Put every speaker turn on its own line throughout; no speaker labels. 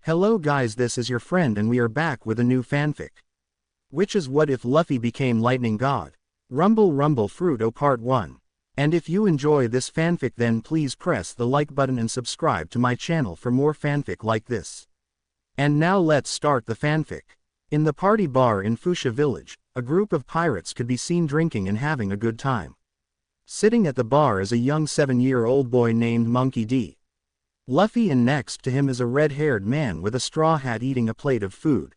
Hello guys, this is your friend and we are back with a new fanfic. Which is what if Luffy became Lightning God? Rumble Rumble Fruito Part 1. And if you enjoy this fanfic then please press the like button and subscribe to my channel for more fanfic like this. And now let's start the fanfic. In the party bar in Fuchsia Village, a group of pirates could be seen drinking and having a good time. Sitting at the bar is a young 7-year-old boy named Monkey D. Luffy, and next to him is a red-haired man with a straw hat eating a plate of food.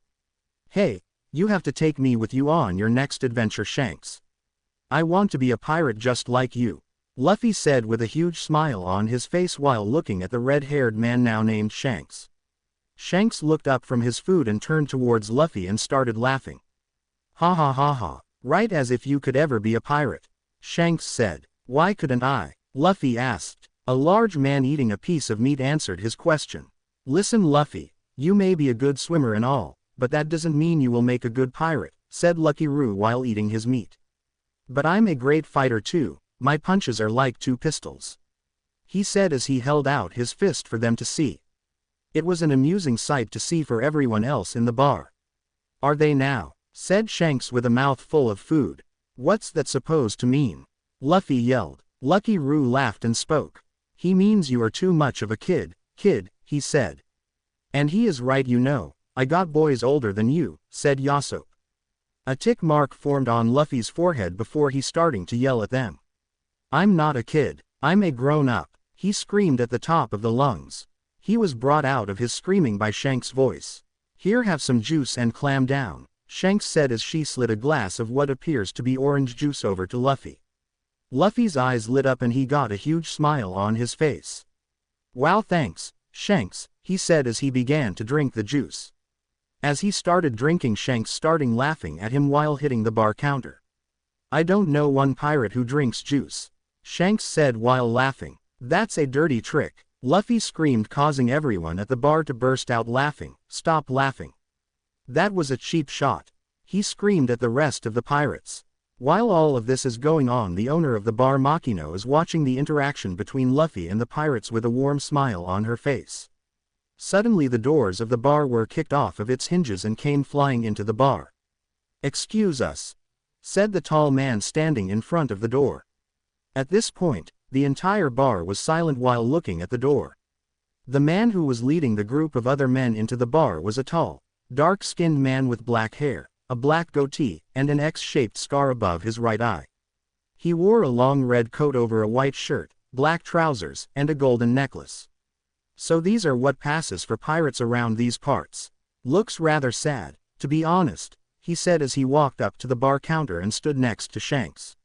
Hey, you have to take me with you on your next adventure, Shanks. I want to be a pirate just like you, Luffy said with a huge smile on his face while looking at the red-haired man now named Shanks. Shanks looked up from his food and turned towards Luffy and started laughing. Ha ha ha ha, right as if you could ever be a pirate, Shanks said. Why couldn't I? Luffy asked. A large man eating a piece of meat answered his question. Listen Luffy, you may be a good swimmer and all, but that doesn't mean you will make a good pirate, said Lucky Roo while eating his meat. But I'm a great fighter too, my punches are like 2 pistols, he said as he held out his fist for them to see. It was an amusing sight to see for everyone else in the bar. Are they now? Said Shanks with a mouth full of food. What's that supposed to mean? Luffy yelled. Lucky Roo laughed and spoke. He means you are too much of a kid, he said. And he is right, you know, I got boys older than you, said Yasop. A tick mark formed on Luffy's forehead before he starting to yell at them. I'm not a kid, I'm a grown-up, he screamed at the top of the lungs. He was brought out of his screaming by Shanks' voice. Here, have some juice and clam down, Shanks said as she slid a glass of what appears to be orange juice over to Luffy. Luffy's eyes lit up and he got a huge smile on his face. Wow, thanks, Shanks, he said as he began to drink the juice. As he started drinking, Shanks starting laughing at him while hitting the bar counter. I don't know one pirate who drinks juice, Shanks said while laughing. That's a dirty trick, Luffy screamed, causing everyone at the bar to burst out laughing. Stop laughing. That was a cheap shot, he screamed at the rest of the pirates. While all of this is going on, the owner of the bar, Makino, is watching the interaction between Luffy and the pirates with a warm smile on her face. Suddenly the doors of the bar were kicked off of its hinges and came flying into the bar. Excuse us, said the tall man standing in front of the door. At this point, the entire bar was silent while looking at the door. The man who was leading the group of other men into the bar was a tall, dark-skinned man with black hair, a black goatee, and an X-shaped scar above his right eye. He wore a long red coat over a white shirt, black trousers, and a golden necklace. So these are what passes for pirates around these parts. Looks rather sad, to be honest, he said as he walked up to the bar counter and stood next to Shanks.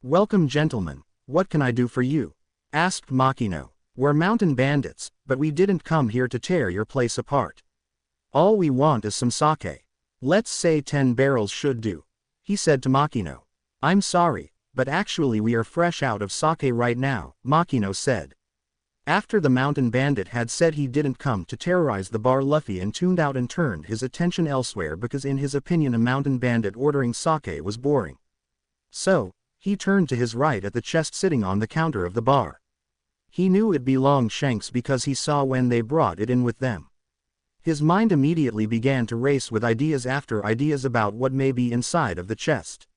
Welcome gentlemen, what can I do for you? Asked Makino. We're mountain bandits, but we didn't come here to tear your place apart. All we want is some sake. Let's say 10 barrels should do, he said to Makino. I'm sorry, but actually we are fresh out of sake right now, Makino said. After the mountain bandit had said he didn't come to terrorize the bar, Luffy tuned out and turned his attention elsewhere because in his opinion a mountain bandit ordering sake was boring. So, he turned to his right at the chest sitting on the counter of the bar. He knew it belonged Shanks because he saw when they brought it in with them. His mind immediately began to race with ideas after ideas about what may be inside of the chest.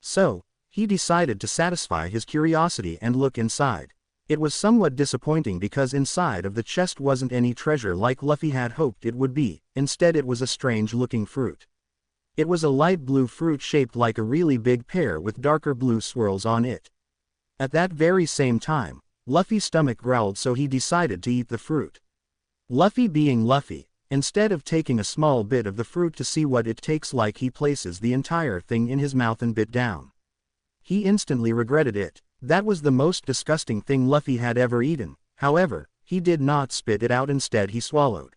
So, he decided to satisfy his curiosity and look inside. It was somewhat disappointing because inside of the chest wasn't any treasure like Luffy had hoped it would be. Instead it was a strange-looking fruit. It was a light blue fruit shaped like a really big pear with darker blue swirls on it. At that very same time, Luffy's stomach growled, so he decided to eat the fruit. Luffy being Luffy, instead of taking a small bit of the fruit to see what it tastes like, he places the entire thing in his mouth and bit down. He instantly regretted it. That was the most disgusting thing Luffy had ever eaten. However, he did not spit it out, instead he swallowed.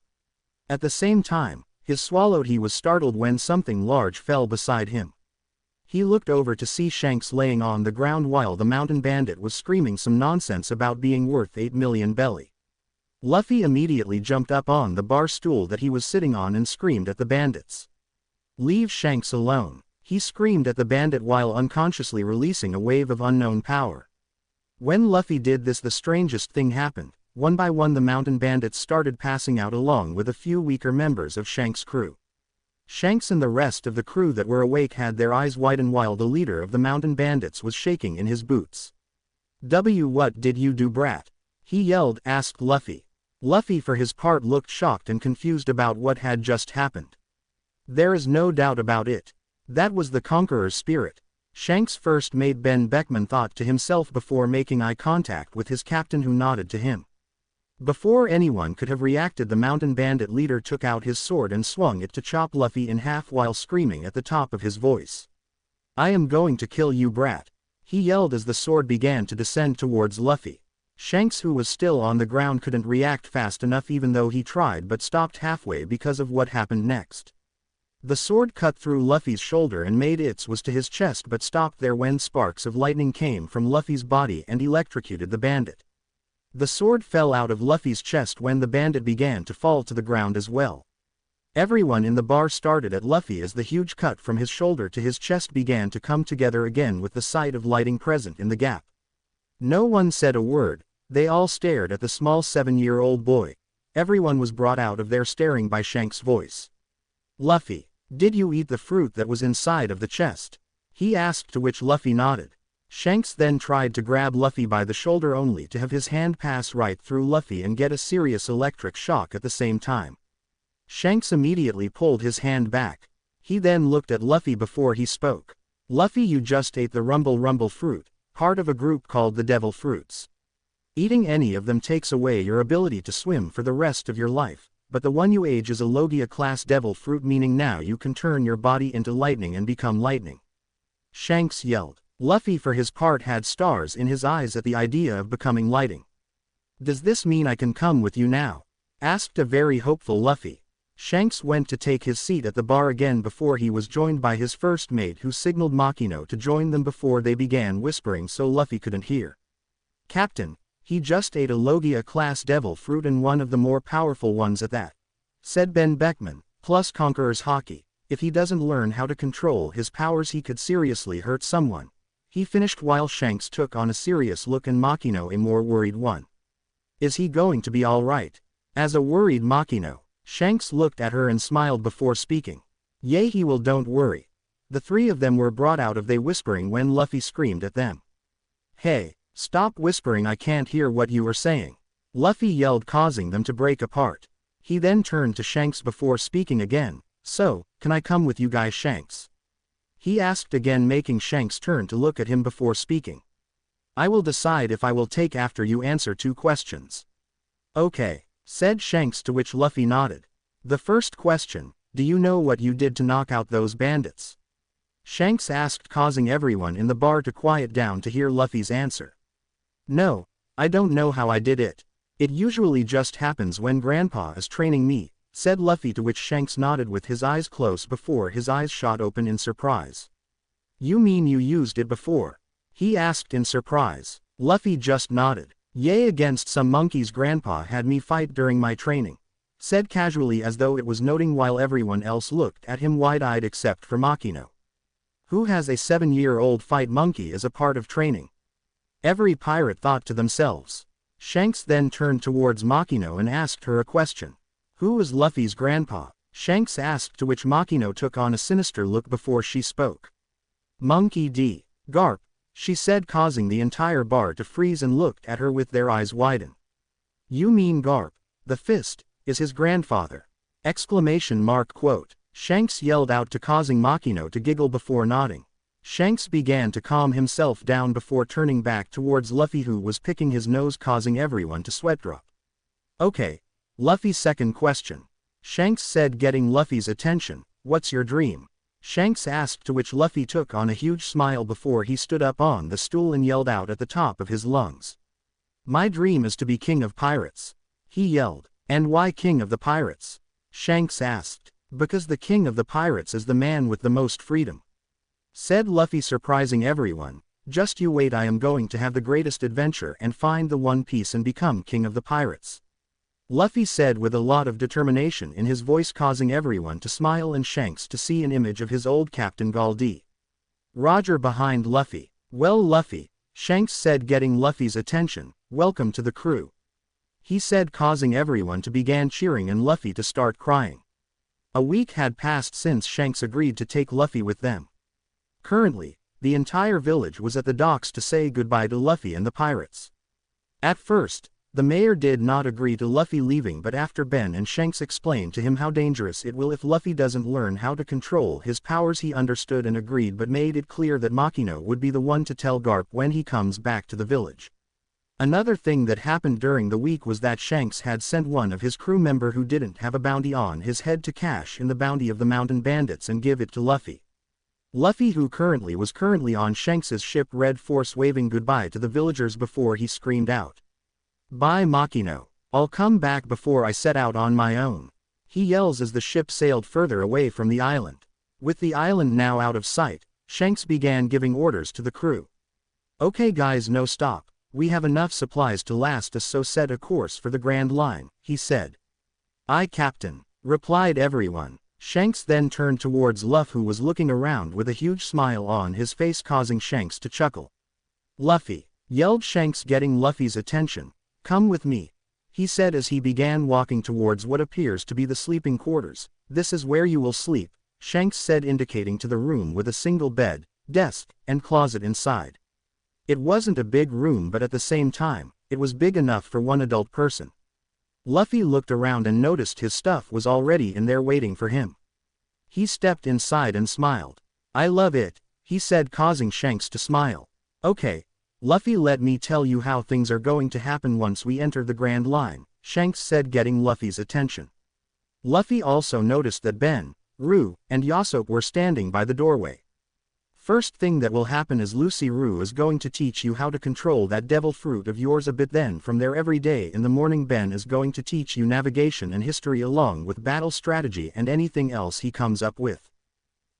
At the same time, he was startled when something large fell beside him. He looked over to see Shanks laying on the ground while the mountain bandit was screaming some nonsense about being worth 8 million belly. Luffy immediately jumped up on the bar stool that he was sitting on and screamed at the bandits. Leave Shanks alone, he screamed at the bandit while unconsciously releasing a wave of unknown power. When Luffy did this, the strangest thing happened. one by one the mountain bandits started passing out along with a few weaker members of Shanks' crew. Shanks and the rest of the crew that were awake had their eyes widen while the leader of the mountain bandits was shaking in his boots. What did you do, brat? He yelled, asked Luffy. Luffy for his part looked shocked and confused about what had just happened. There is no doubt about it. That was the Conqueror's spirit. Shanks' first mate Ben Beckman thought to himself before making eye contact with his captain, who nodded to him. Before anyone could have reacted, the mountain bandit leader took out his sword and swung it to chop Luffy in half while screaming at the top of his voice. I am going to kill you, brat. He yelled as the sword began to descend towards Luffy. Shanks, who was still on the ground, couldn't react fast enough even though he tried, but stopped halfway because of what happened next. The sword cut through Luffy's shoulder and made its way to his chest, but stopped there when sparks of lightning came from Luffy's body and electrocuted the bandit. The sword fell out of Luffy's chest when the bandit began to fall to the ground as well. Everyone in the bar started at Luffy as the huge cut from his shoulder to his chest began to come together again with the sight of lighting present in the gap. No one said a word. They all stared at the small 7-year-old boy. Everyone was brought out of their staring by Shanks' voice. Luffy, did you eat the fruit that was inside of the chest? He asked, to which Luffy nodded. Shanks then tried to grab Luffy by the shoulder, only to have his hand pass right through Luffy and get a serious electric shock at the same time. Shanks immediately pulled his hand back. He then looked at Luffy before he spoke. Luffy, you just ate the rumble fruit, part of a group called the Devil Fruits. Eating any of them takes away your ability to swim for the rest of your life, but the one you ate is a Logia class Devil Fruit, meaning now you can turn your body into lightning and become lightning. Shanks yelled. Luffy for his part had stars in his eyes at the idea of becoming lightning. Does this mean I can come with you now? Asked a very hopeful Luffy. Shanks went to take his seat at the bar again before he was joined by his first mate, who signaled Makino to join them before they began whispering so Luffy couldn't hear. Captain, he just ate a Logia class Devil Fruit, and one of the more powerful ones at that, said Ben Beckman, plus Conqueror's Haki. If he doesn't learn how to control his powers, he could seriously hurt someone. He finished while Shanks took on a serious look and Makino a more worried one. Is he going to be all right? As a worried Makino, Shanks looked at her and smiled before speaking. Yea, he will, don't worry. The three of them were brought out of their whispering when Luffy screamed at them. Hey, stop whispering, I can't hear what you are saying. Luffy yelled, causing them to break apart. He then turned to Shanks before speaking again. So, can I come with you guys, Shanks? He asked again, making Shanks turn to look at him before speaking. I will decide if I will take after you answer 2 questions. Okay, said Shanks, to which Luffy nodded. The first question, do you know what you did to knock out those bandits? Shanks asked, causing everyone in the bar to quiet down to hear Luffy's answer. No, I don't know how I did it. It usually just happens when Grandpa is training me, said Luffy, to which Shanks nodded with his eyes closed before his eyes shot open in surprise. You mean you used it before? He asked in surprise. Luffy just nodded. Yea, against some monkeys Grandpa had me fight during my training, said casually as though it was noting, while everyone else looked at him wide-eyed except for Makino. Who has a 7-year-old fight monkey as a part of training? Every pirate thought to themselves. Shanks then turned towards Makino and asked her a question. Who is Luffy's grandpa? Shanks asked, to which Makino took on a sinister look before she spoke. Monkey D. Garp, she said, causing the entire bar to freeze and looked at her with their eyes widen. You mean Garp, the fist, is his grandfather? Exclamation mark quote. Shanks yelled out to, causing Makino to giggle before nodding. Shanks began to calm himself down before turning back towards Luffy, who was picking his nose, causing everyone to sweat drop. Okay. Luffy's second question. Shanks said, getting Luffy's attention. What's your dream? Shanks asked, to which Luffy took on a huge smile before he stood up on the stool and yelled out at the top of his lungs. My dream is to be king of pirates. He yelled. And why king of the pirates? Shanks asked. Because the king of the pirates is the man with the most freedom, said Luffy, surprising everyone. Just you wait, I am going to have the greatest adventure and find the One Piece and become king of the pirates, Luffy said with a lot of determination in his voice, causing everyone to smile and Shanks to see an image of his old Captain Galdi. Roger behind Luffy. Well, Luffy, Shanks said, getting Luffy's attention, welcome to the crew. he said, causing everyone to begin cheering and Luffy to start crying. A week had passed since Shanks agreed to take Luffy with them. Currently, the entire village was at the docks to say goodbye to Luffy and the pirates. At first, the mayor did not agree to Luffy leaving, but after Ben and Shanks explained to him how dangerous it will if Luffy doesn't learn how to control his powers, he understood and agreed, but made it clear that Makino would be the one to tell Garp when he comes back to the village. Another thing that happened during the week was that Shanks had sent one of his crew member who didn't have a bounty on his head to cash in the bounty of the mountain bandits and give it to Luffy. Luffy, who was currently on Shanks's ship Red Force, waving goodbye to the villagers before he screamed out, "Bye Makino, I'll come back before I set out on my own," he yells as the ship sailed further away from the island. With the island now out of sight, Shanks began giving orders to the crew. "Okay guys, no stop, we have enough supplies to last us, so set a course for the Grand Line," he said. "Aye Captain," replied everyone. Shanks then turned towards Luffy, who was looking around with a huge smile on his face, causing Shanks to chuckle. "Luffy," yelled Shanks, getting Luffy's attention. "Come with me," he said as he began walking towards what appears to be the sleeping quarters. "This is where you will sleep," Shanks said, indicating to the room with a single bed, desk, and closet inside. It wasn't a big room, but at the same time, it was big enough for one adult person. Luffy looked around and noticed his stuff was already in there waiting for him. He stepped inside and smiled. "I love it," he said, causing Shanks to smile. "Okay, Luffy, let me tell you how things are going to happen once we enter the Grand Line," Shanks said, getting Luffy's attention. Luffy also noticed that Ben, Roo, and Yasop were standing by the doorway. "First thing that will happen is Roo is going to teach you how to control that devil fruit of yours a bit. Then from there every day in the morning Ben is going to teach you navigation and history along with battle strategy and anything else he comes up with.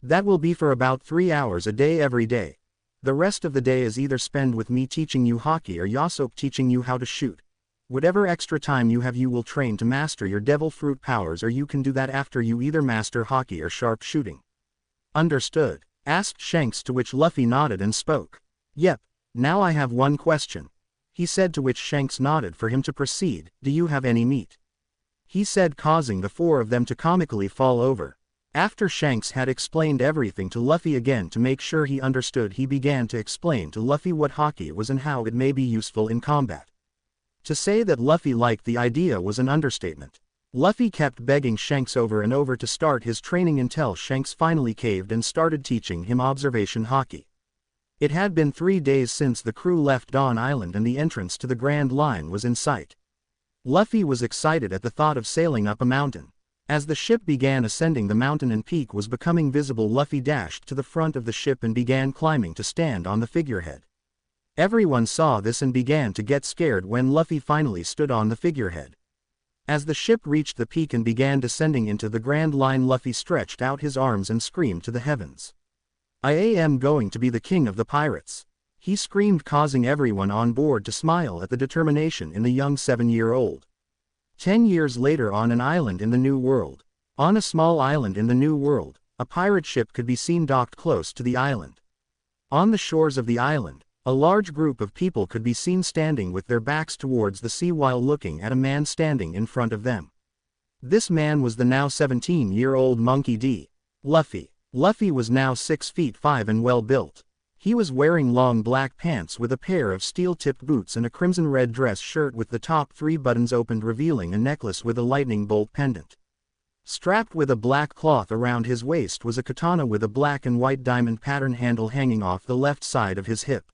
That will be for about 3 hours a day every day. The rest of the day is either spend with me teaching you hockey or Yasop teaching you how to shoot. Whatever extra time you have you will train to master your devil fruit powers, or you can do that after you either master hockey or sharp shooting." "Understood?" asked Shanks, to which Luffy nodded and spoke. "Yep, now I have one question," he said, to which Shanks nodded for him to proceed. "Do you have any meat?" he said, causing the 4 of them to comically fall over. After Shanks had explained everything to Luffy again to make sure he understood, he began to explain to Luffy what hockey was and how it may be useful in combat. To say that Luffy liked the idea was an understatement. Luffy kept begging Shanks over and over to start his training until Shanks finally caved and started teaching him observation hockey. It had been 3 days since the crew left Dawn Island and the entrance to the Grand Line was in sight. Luffy was excited at the thought of sailing up a mountain. As the ship began ascending the mountain and peak was becoming visible, Luffy dashed to the front of the ship and began climbing to stand on the figurehead. Everyone saw this and began to get scared when Luffy finally stood on the figurehead. As the ship reached the peak and began descending into the Grand Line, Luffy stretched out his arms and screamed to the heavens. "I am going to be the king of the pirates," he screamed, causing everyone on board to smile at the determination in the young 7-year-old. 10 years later, on an island in the New World. On a small island in the New World, a pirate ship could be seen docked close to the island. On the shores of the island, a large group of people could be seen standing with their backs towards the sea while looking at a man standing in front of them. This man was the now 17-year-old Monkey D. Luffy. Luffy was now 6 feet 5 and well built. He was wearing long black pants with a pair of steel-tipped boots and a crimson-red dress shirt with the top 3 buttons opened, revealing a necklace with a lightning bolt pendant. Strapped with a black cloth around his waist was a katana with a black and white diamond pattern handle hanging off the left side of his hip.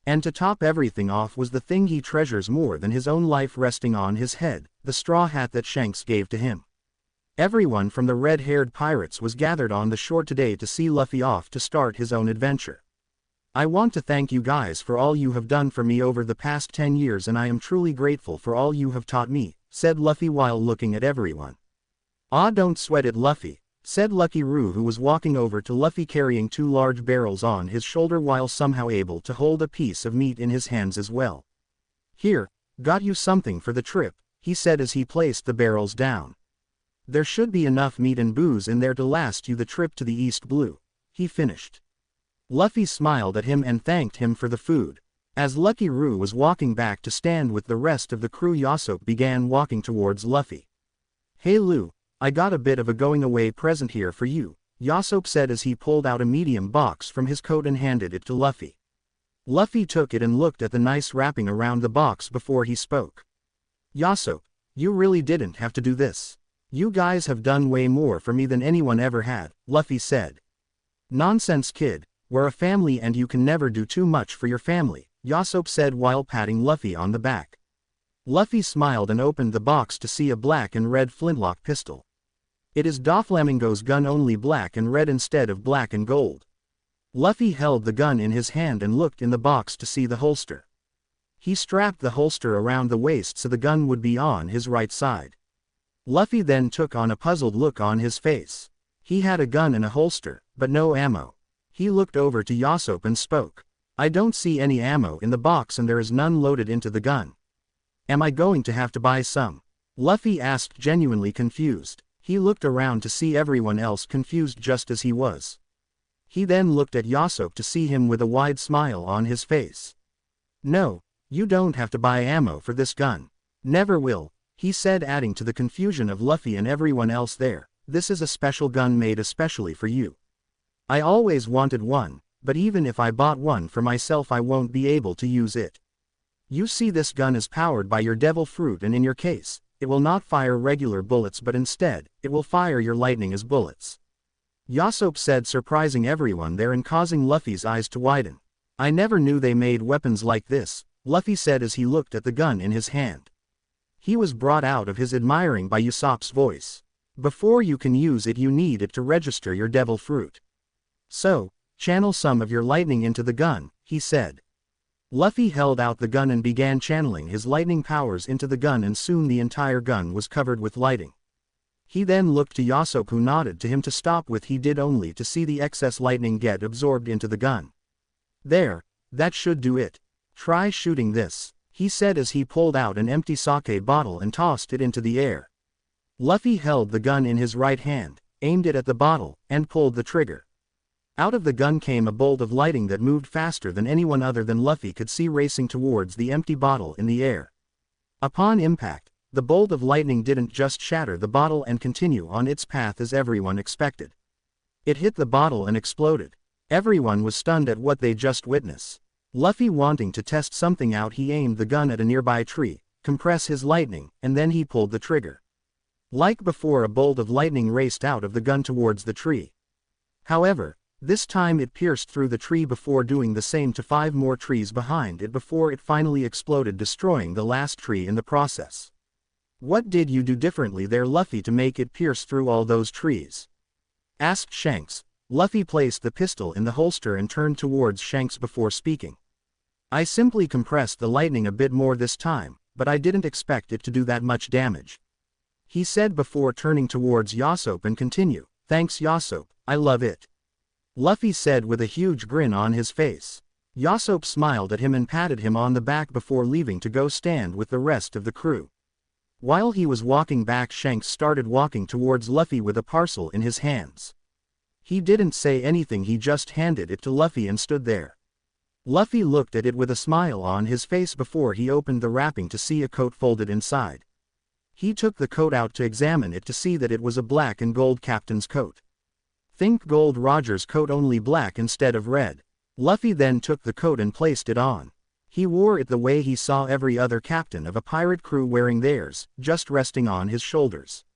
And to top everything off was the thing he treasures more than his own life resting on his head, the straw hat that Shanks gave to him. Everyone from the red-haired pirates was gathered on the shore today to see Luffy off to start his own adventure. "I want to thank you guys for all you have done for me over the past 10 years, and I am truly grateful for all you have taught me," said Luffy while looking at everyone. "Ah, don't sweat it, Luffy," said Lucky Roo, who was walking over to Luffy carrying 2 large barrels on his shoulder while somehow able to hold a piece of meat in his hands as well. "Here, got you something for the trip," he said as he placed the barrels down. "There should be enough meat and booze in there to last you the trip to the East Blue," he finished. Luffy smiled at him and thanked him for the food. As Lucky Roo was walking back to stand with the rest of the crew, Yasop began walking towards Luffy. "Hey Lou, I got a bit of a going-away present here for you," Yasop said as he pulled out a medium box from his coat and handed it to Luffy. Luffy took it and looked at the nice wrapping around the box before he spoke. "Yasop, you really didn't have to do this. You guys have done way more for me than anyone ever had," Luffy said. "Nonsense kid, we're a family and you can never do too much for your family," Yasop said while patting Luffy on the back. Luffy smiled and opened the box to see a black and red flintlock pistol. "It is Doflamingo's gun, only black and red instead of black and gold." Luffy held the gun in his hand and looked in the box to see the holster. He strapped the holster around the waist so the gun would be on his right side. Luffy then took on a puzzled look on his face. He had a gun in a holster, but no ammo. He looked over to Yasop and spoke. "I don't see any ammo in the box and there is none loaded into the gun. Am I going to have to buy some?" Luffy asked, genuinely confused. He looked around to see everyone else confused just as he was. He then looked at Yasop to see him with a wide smile on his face. "No, you don't have to buy ammo for this gun. Never will," he said, adding to the confusion of Luffy and everyone else there. "This is a special gun made especially for you. I always wanted one, but even if I bought one for myself I won't be able to use it. You see, this gun is powered by your devil fruit, and in your case, it will not fire regular bullets but instead, it will fire your lightning as bullets," Yasop said, surprising everyone there and causing Luffy's eyes to widen. "I never knew they made weapons like this," Luffy said as he looked at the gun in his hand. He was brought out of his admiring by Yasop's voice. "Before you can use it you need it to register your devil fruit. So, channel some of your lightning into the gun," he said. Luffy held out the gun and began channeling his lightning powers into the gun, and soon the entire gun was covered with lighting. He then looked to Yasop, who nodded to him to stop with. He did, only to see the excess lightning get absorbed into the gun. "There, that should do it. Try shooting this," he said as he pulled out an empty sake bottle and tossed it into the air. Luffy held the gun in his right hand, aimed it at the bottle, and pulled the trigger. Out of the gun came a bolt of lightning that moved faster than anyone other than Luffy could see, racing towards the empty bottle in the air. Upon impact, the bolt of lightning didn't just shatter the bottle and continue on its path as everyone expected. It hit the bottle and exploded. Everyone was stunned at what they just witnessed. Luffy, wanting to test something out, he aimed the gun at a nearby tree, compressed his lightning, and then he pulled the trigger. Like before, a bolt of lightning raced out of the gun towards the tree. However, this time it pierced through the tree before doing the same to 5 more trees behind it before it finally exploded, destroying the last tree in the process. "What did you do differently there, Luffy, to make it pierce through all those trees?" asked Shanks. Luffy placed the pistol in the holster and turned towards Shanks before speaking. "I simply compressed the lightning a bit more this time, but I didn't expect it to do that much damage," he said before turning towards Yasop and continue. "Thanks Yasop, I love it," Luffy said with a huge grin on his face. Yasop smiled at him and patted him on the back before leaving to go stand with the rest of the crew. While he was walking back, Shanks started walking towards Luffy with a parcel in his hands. He didn't say anything, he just handed it to Luffy and stood there. Luffy looked at it with a smile on his face before he opened the wrapping to see a coat folded inside. He took the coat out to examine it to see that it was a black and gold captain's coat. Think Gold Roger's coat, only black instead of red. Luffy then took the coat and placed it on. He wore it the way he saw every other captain of a pirate crew wearing theirs, just resting on his shoulders.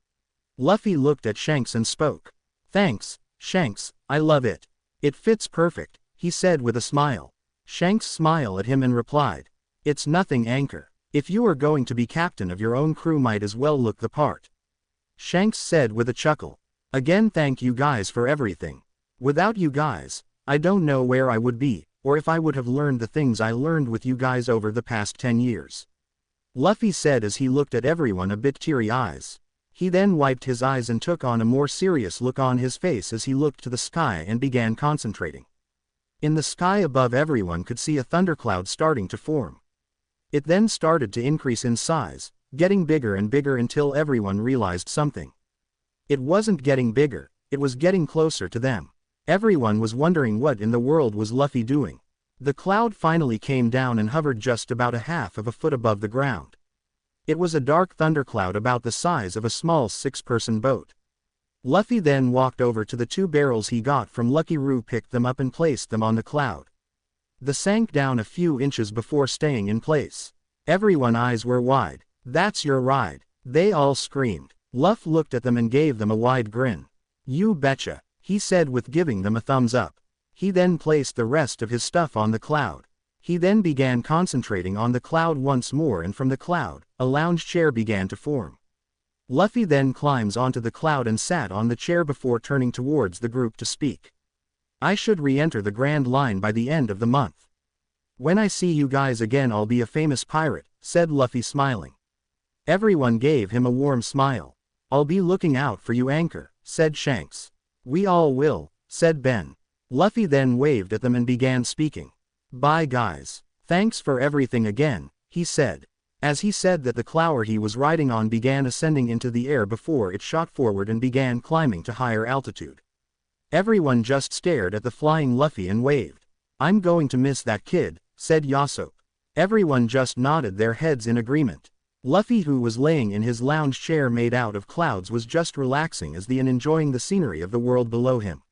Luffy looked at Shanks and spoke. "Thanks, Shanks, I love it. It fits perfect," he said with a smile. Shanks smiled at him and replied, "It's nothing, Anchor. If you are going to be captain of your own crew, might as well look the part," Shanks said with a chuckle. "Again, thank you guys for everything. Without you guys, I don't know where I would be, or if I would have learned the things I learned with you guys over the past 10 years. Luffy said as he looked at everyone, a bit teary eyes. He then wiped his eyes and took on a more serious look on his face as he looked to the sky and began concentrating. In the sky above, everyone could see a thundercloud starting to form. It then started to increase in size, getting bigger and bigger until everyone realized something. It wasn't getting bigger, it was getting closer to them. Everyone was wondering what in the world was Luffy doing. The cloud finally came down and hovered just about a half of a foot above the ground. It was a dark thundercloud about the size of a small 6-person boat. Luffy then walked over to the 2 barrels he got from Lucky Roo, picked them up and placed them on the cloud. They sank down a few inches before staying in place. Everyone's eyes were wide. "That's your ride," they all screamed. Luff looked at them and gave them a wide grin. "You betcha," he said, with giving them a thumbs up. He then placed the rest of his stuff on the cloud. He then began concentrating on the cloud once more, and from the cloud, a lounge chair began to form. Luffy then climbs onto the cloud and sat on the chair before turning towards the group to speak. "I should re-enter the Grand Line by the end of the month. When I see you guys again I'll be a famous pirate," said Luffy, smiling. Everyone gave him a warm smile. "I'll be looking out for you, Anchor," said Shanks. "We all will," said Ben. Luffy then waved at them and began speaking. "Bye guys. Thanks for everything again," he said. As he said that, the cloud he was riding on began ascending into the air before it shot forward and began climbing to higher altitude. Everyone just stared at the flying Luffy and waved. "I'm going to miss that kid," said Yasop. Everyone just nodded their heads in agreement. Luffy, who was laying in his lounge chair made out of clouds, was just relaxing and enjoying the scenery of the world below him.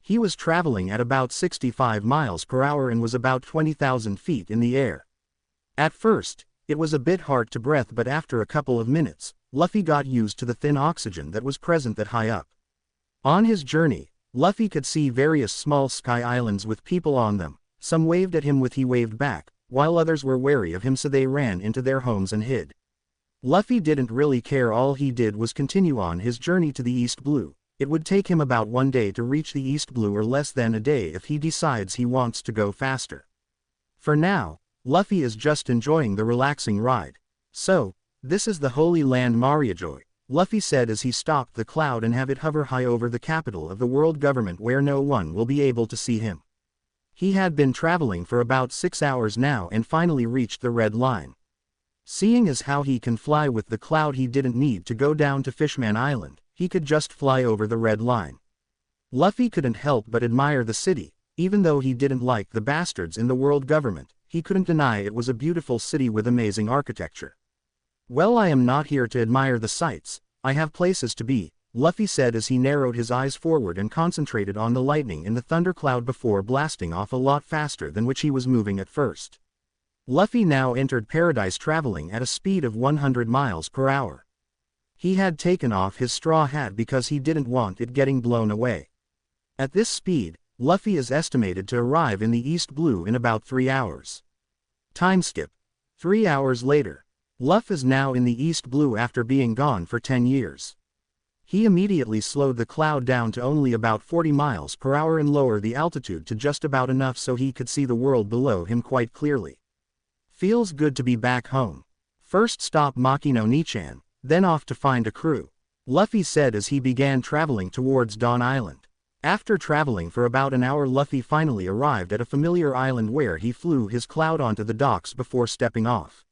He was traveling at about 65 miles per hour and was about 20,000 feet in the air. At first, it was a bit hard to breathe, but after a couple of minutes, Luffy got used to the thin oxygen that was present that high up. On his journey, Luffy could see various small sky islands with people on them. Some waved at him, he waved back, while others were wary of him, so they ran into their homes and hid. Luffy didn't really care. All he did was continue on his journey to the East Blue. It would take him about 1 day to reach the East Blue, or less than a day if he decides he wants to go faster. For now, Luffy is just enjoying the relaxing ride. "So, this is the Holy Land Mariajoy," Luffy said as he stopped the cloud and have it hover high over the capital of the world government, where no one will be able to see him. He had been traveling for about 6 hours now and finally reached the Red Line. Seeing as how he can fly with the cloud, he didn't need to go down to Fishman Island, he could just fly over the Red Line. Luffy couldn't help but admire the city. Even though he didn't like the bastards in the world government, he couldn't deny it was a beautiful city with amazing architecture. "Well, I am not here to admire the sights, I have places to be," Luffy said as he narrowed his eyes forward and concentrated on the lightning in the thundercloud before blasting off a lot faster than which he was moving at first. Luffy now entered paradise, traveling at a speed of 100 miles per hour. He had taken off his straw hat because he didn't want it getting blown away. At this speed, Luffy is estimated to arrive in the East Blue in about 3 hours. Time skip. 3 hours later. Luffy is now in the East Blue after being gone for 10 years. He immediately slowed the cloud down to only about 40 miles per hour and lowered the altitude to just about enough so he could see the world below him quite clearly. Feels good to be back home. First stop Maki no Nichan, then off to find a crew, Luffy said as he began traveling towards Dawn Island. After traveling for about an hour, Luffy finally arrived at a familiar island where he flew his cloud onto the docks before stepping off.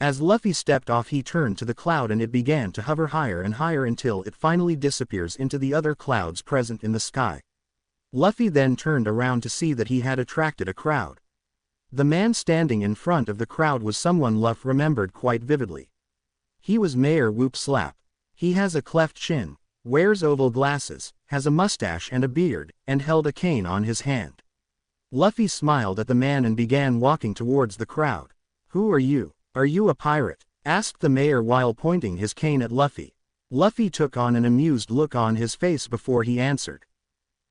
As Luffy stepped off, he turned to the cloud and it began to hover higher and higher until it finally disappears into the other clouds present in the sky. Luffy then turned around to see that he had attracted a crowd. The man standing in front of the crowd was someone Luffy remembered quite vividly. He was Mayor Whoop Slap. He has a cleft chin, wears oval glasses, has a mustache and a beard, and held a cane on his hand. Luffy smiled at the man and began walking towards the crowd. "Who are you? Are you a pirate?" asked the mayor while pointing his cane at Luffy. Luffy took on an amused look on his face before he answered.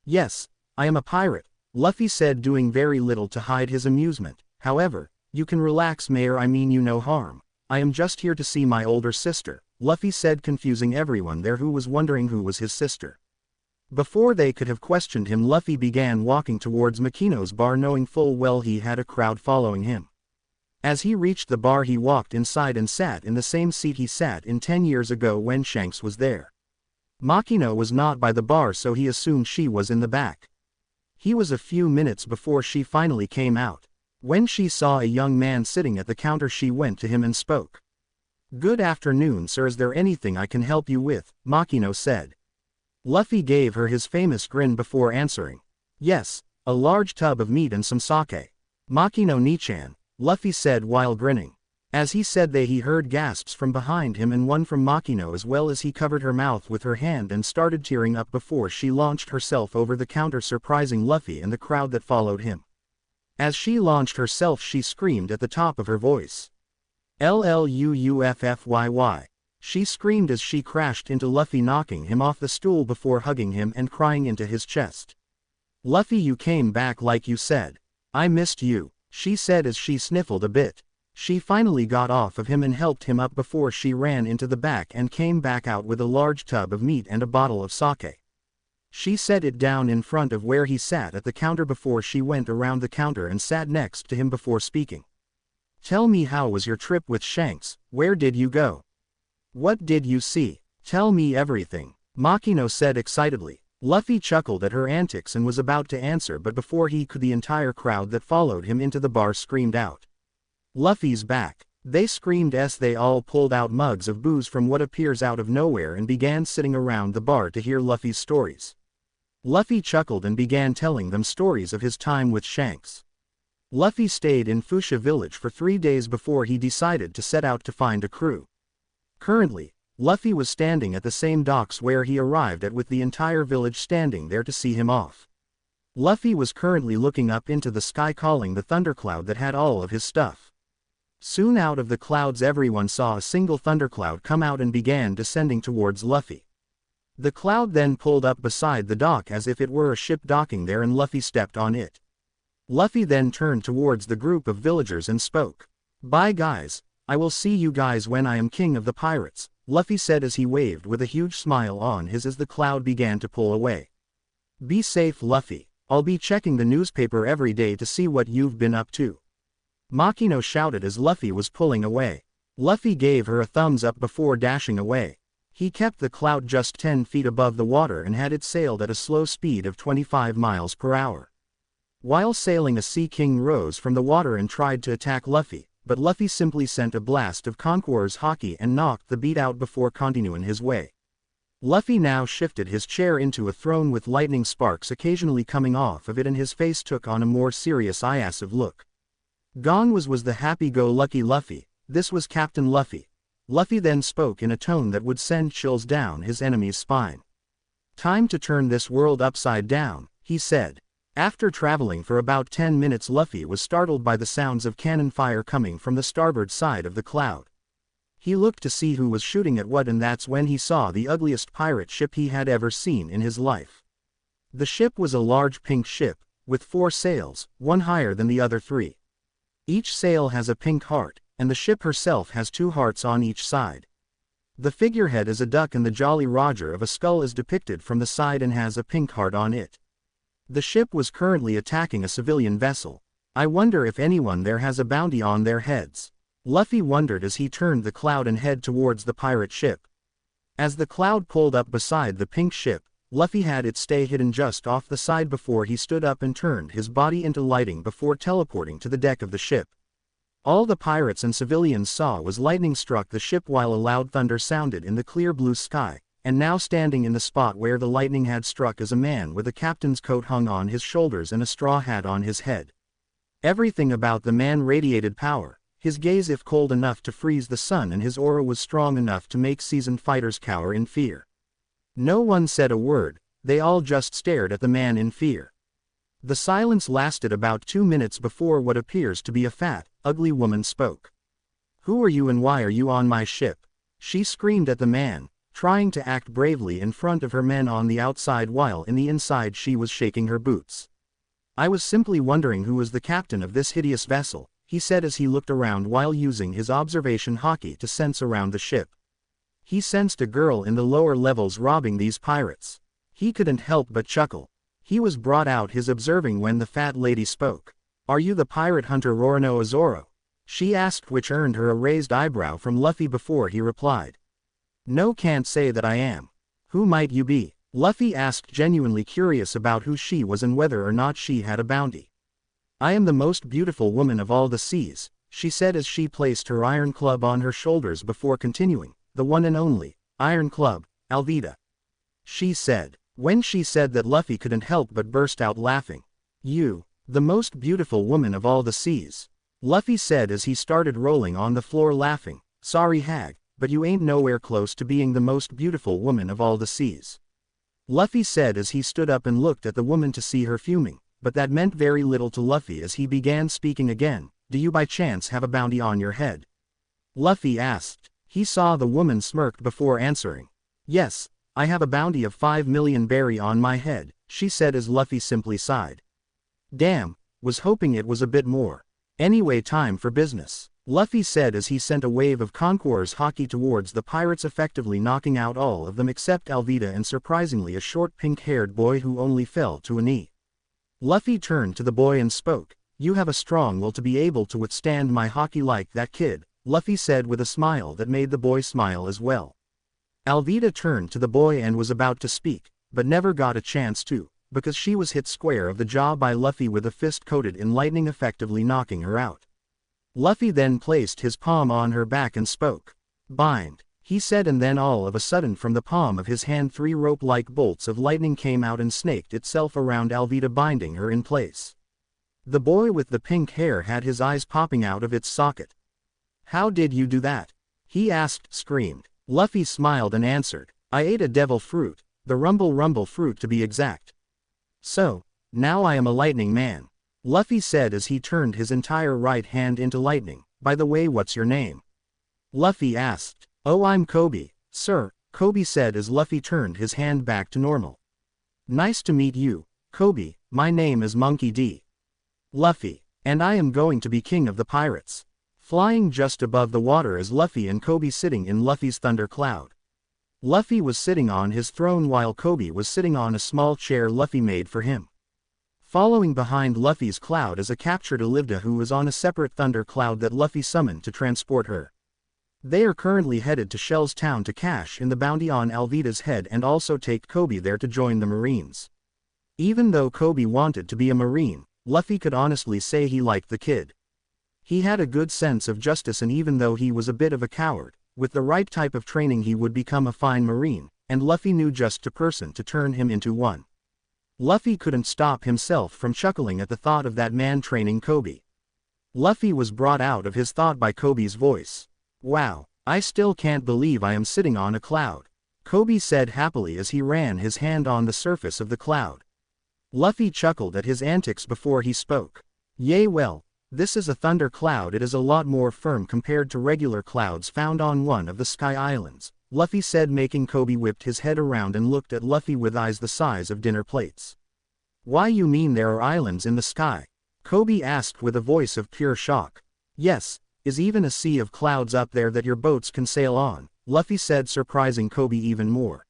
"Yes, I am a pirate," Luffy said, doing very little to hide his amusement. "However, you can relax, Mayor, I mean you no harm. I am just here to see my older sister," Luffy said, confusing everyone there who was wondering who was his sister. Before they could have questioned him, Luffy began walking towards Makino's bar, knowing full well he had a crowd following him. As he reached the bar, he walked inside and sat in the same seat he sat in 10 years ago when Shanks was there. Makino was not by the bar, so he assumed she was in the back. He was a few minutes before she finally came out. When she saw a young man sitting at the counter, she went to him and spoke. "Good afternoon, sir, is there anything I can help you with?" Makino said. Luffy gave her his famous grin before answering. "Yes, a large tub of meat and some sake." Maki no Nichan, Luffy said while grinning. As he said they he heard gasps from behind him and one from Makino as well as he covered her mouth with her hand and started tearing up before she launched herself over the counter surprising Luffy and the crowd that followed him. As she launched herself she screamed at the top of her voice. LLUUFFYY. She screamed as she crashed into Luffy knocking him off the stool before hugging him and crying into his chest. Luffy, you came back like you said. I missed you, she said as she sniffled a bit. She finally got off of him and helped him up before she ran into the back and came back out with a large tub of meat and a bottle of sake. She set it down in front of where he sat at the counter before she went around the counter and sat next to him before speaking. Tell me, how was your trip with Shanks? Where did you go? What did you see? Tell me everything, Makino said excitedly. Luffy chuckled at her antics and was about to answer, but before he could, the entire crowd that followed him into the bar screamed out. Luffy's back. They screamed as they all pulled out mugs of booze from what appears out of nowhere and began sitting around the bar to hear Luffy's stories. Luffy chuckled and began telling them stories of his time with Shanks. Luffy stayed in Fuchsia village for 3 days before he decided to set out to find a crew. Currently, Luffy was standing at the same docks where he arrived at, with the entire village standing there to see him off. Luffy was currently looking up into the sky calling the thundercloud that had all of his stuff. Soon out of the clouds everyone saw a single thundercloud come out and began descending towards Luffy. The cloud then pulled up beside the dock as if it were a ship docking there and Luffy stepped on it. Luffy then turned towards the group of villagers and spoke. Bye guys, I will see you guys when I am king of the pirates, Luffy said as he waved with a huge smile on his as the cloud began to pull away. Be safe Luffy, I'll be checking the newspaper every day to see what you've been up to. Makino shouted as Luffy was pulling away. Luffy gave her a thumbs up before dashing away. He kept the cloud just 10 feet above the water and had it sailed at a slow speed of 25 miles per hour. While sailing, a Sea King rose from the water and tried to attack Luffy, but Luffy simply sent a blast of Conqueror's Haki and knocked the beat out before continuing his way. Luffy now shifted his chair into a throne with lightning sparks occasionally coming off of it and his face took on a more serious impassive look. Gone was the happy-go-lucky Luffy, this was Captain Luffy. Luffy then spoke in a tone that would send chills down his enemy's spine. Time to turn this world upside down, he said. After traveling for about 10 minutes Luffy was startled by the sounds of cannon fire coming from the starboard side of the cloud. He looked to see who was shooting at what and that's when he saw the ugliest pirate ship he had ever seen in his life. The ship was a large pink ship, with 4 sails, one higher than the other 3. Each sail has a pink heart, and the ship herself has 2 hearts on each side. The figurehead is a duck and the Jolly Roger of a skull is depicted from the side and has a pink heart on it. The ship was currently attacking a civilian vessel. I wonder if anyone there has a bounty on their heads. Luffy wondered as he turned the cloud and head towards the pirate ship. As the cloud pulled up beside the pink ship, Luffy had it stay hidden just off the side before he stood up and turned his body into lighting before teleporting to the deck of the ship. All the pirates and civilians saw was lightning struck the ship while a loud thunder sounded in the clear blue sky, and now standing in the spot where the lightning had struck is a man with a captain's coat hung on his shoulders and a straw hat on his head. Everything about the man radiated power, his gaze if cold enough to freeze the sun and his aura was strong enough to make seasoned fighters cower in fear. No one said a word, they all just stared at the man in fear. The silence lasted about 2 minutes before what appears to be a fat, ugly woman spoke. Who are you and why are you on my ship? She screamed at the man, trying to act bravely in front of her men on the outside while in the inside she was shaking her boots. I was simply wondering who was the captain of this hideous vessel, he said as he looked around while using his observation haki to sense around the ship. He sensed a girl in the lower levels robbing these pirates. He couldn't help but chuckle. He was brought out his observing when the fat lady spoke. Are you the pirate hunter Roronoa Zoro? She asked, which earned her a raised eyebrow from Luffy before he replied. No, can't say that I am. Who might you be? Luffy asked, genuinely curious about who she was and whether or not she had a bounty. I am the most beautiful woman of all the seas, she said as she placed her iron club on her shoulders before continuing. The one and only, Iron Club, Alvida. She said. When she said that Luffy couldn't help but burst out laughing. You, The most beautiful woman of all the seas. Luffy said as he started rolling on the floor laughing. Sorry hag, but you ain't nowhere close to being the most beautiful woman of all the seas. Luffy said as he stood up and looked at the woman to see her fuming, but that meant very little to Luffy as he began speaking again. Do you by chance have a bounty on your head? Luffy asked. He saw the woman smirked before answering. Yes, I have a bounty of 5 million berry on my head, she said as Luffy simply sighed. Damn, was hoping it was a bit more. Anyway, time for business, Luffy said as he sent a wave of conquerors haki towards the pirates, effectively knocking out all of them except Alvida and surprisingly a short pink-haired boy who only fell to a knee. Luffy turned to the boy and spoke. You have a strong will to be able to withstand my haki like that, kid, Luffy said with a smile that made the boy smile as well. Alvida turned to the boy and was about to speak, but never got a chance to, because she was hit square of the jaw by Luffy with a fist coated in lightning, effectively knocking her out. Luffy then placed his palm on her back and spoke. Bind, he said, and then all of a sudden from the palm of his hand 3 rope-like bolts of lightning came out and snaked itself around Alvida, binding her in place. The boy with the pink hair had his eyes popping out of its socket. How did you do that? He asked, screamed. Luffy smiled and answered, I ate a devil fruit, the rumble fruit to be exact. So, now I am a lightning man. Luffy said as he turned his entire right hand into lightning. By the way, what's your name? Luffy asked. Oh, I'm Kobe, sir, Kobe said as Luffy turned his hand back to normal. Nice to meet you, Kobe, my name is Monkey D. Luffy, and I am going to be king of the pirates. Flying just above the water as Luffy and Kobe sitting in Luffy's thunder cloud. Luffy was sitting on his throne while Kobe was sitting on a small chair Luffy made for him. Following behind Luffy's cloud is a captured Alvida who was on a separate thunder cloud that Luffy summoned to transport her. They are currently headed to Shell's town to cash in the bounty on Alvida's head and also take Kobe there to join the Marines. Even though Kobe wanted to be a Marine, Luffy could honestly say he liked the kid. He had a good sense of justice, and even though he was a bit of a coward, with the right type of training he would become a fine Marine, and Luffy knew just a person to turn him into one. Luffy couldn't stop himself from chuckling at the thought of that man training Kobe. Luffy was brought out of his thought by Kobe's voice. Wow, I still can't believe I am sitting on a cloud, Kobe said happily as he ran his hand on the surface of the cloud. Luffy chuckled at his antics before he spoke. Yay, well, this is a thunder cloud. It is a lot more firm compared to regular clouds found on one of the Sky Islands, Luffy said, making Kobe whipped his head around and looked at Luffy with eyes the size of dinner plates. Why, you mean there are islands in the sky? Kobe asked with a voice of pure shock. Yes, is even a sea of clouds up there that your boats can sail on, Luffy said, surprising Kobe even more.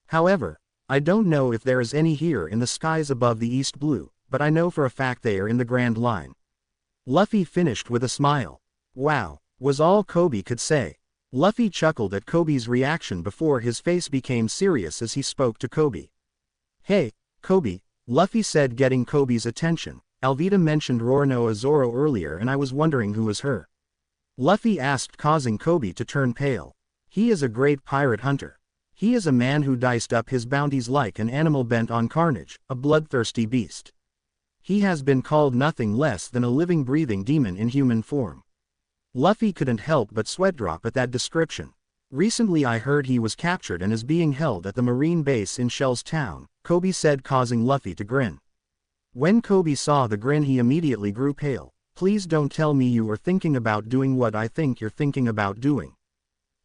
However, I don't know if there is any here in the skies above the East Blue, but I know for a fact they are in the Grand Line. Luffy finished with a smile. Wow, was all Kobe could say. Luffy chuckled at Kobe's reaction before his face became serious as he spoke to Kobe. Hey, Kobe, Luffy said, getting Kobe's attention. Alvida mentioned Roronoa Zoro earlier and I was wondering who was her. Luffy asked, causing Kobe to turn pale. He is a great pirate hunter. He is a man who diced up his bounties like an animal bent on carnage, a bloodthirsty beast. He has been called nothing less than a living, breathing demon in human form. Luffy couldn't help but sweat drop at that description. Recently I heard he was captured and is being held at the Marine base in Shell's town, Kobe said, causing Luffy to grin. When Kobe saw the grin he immediately grew pale. Please don't tell me you are thinking about doing what I think you're thinking about doing.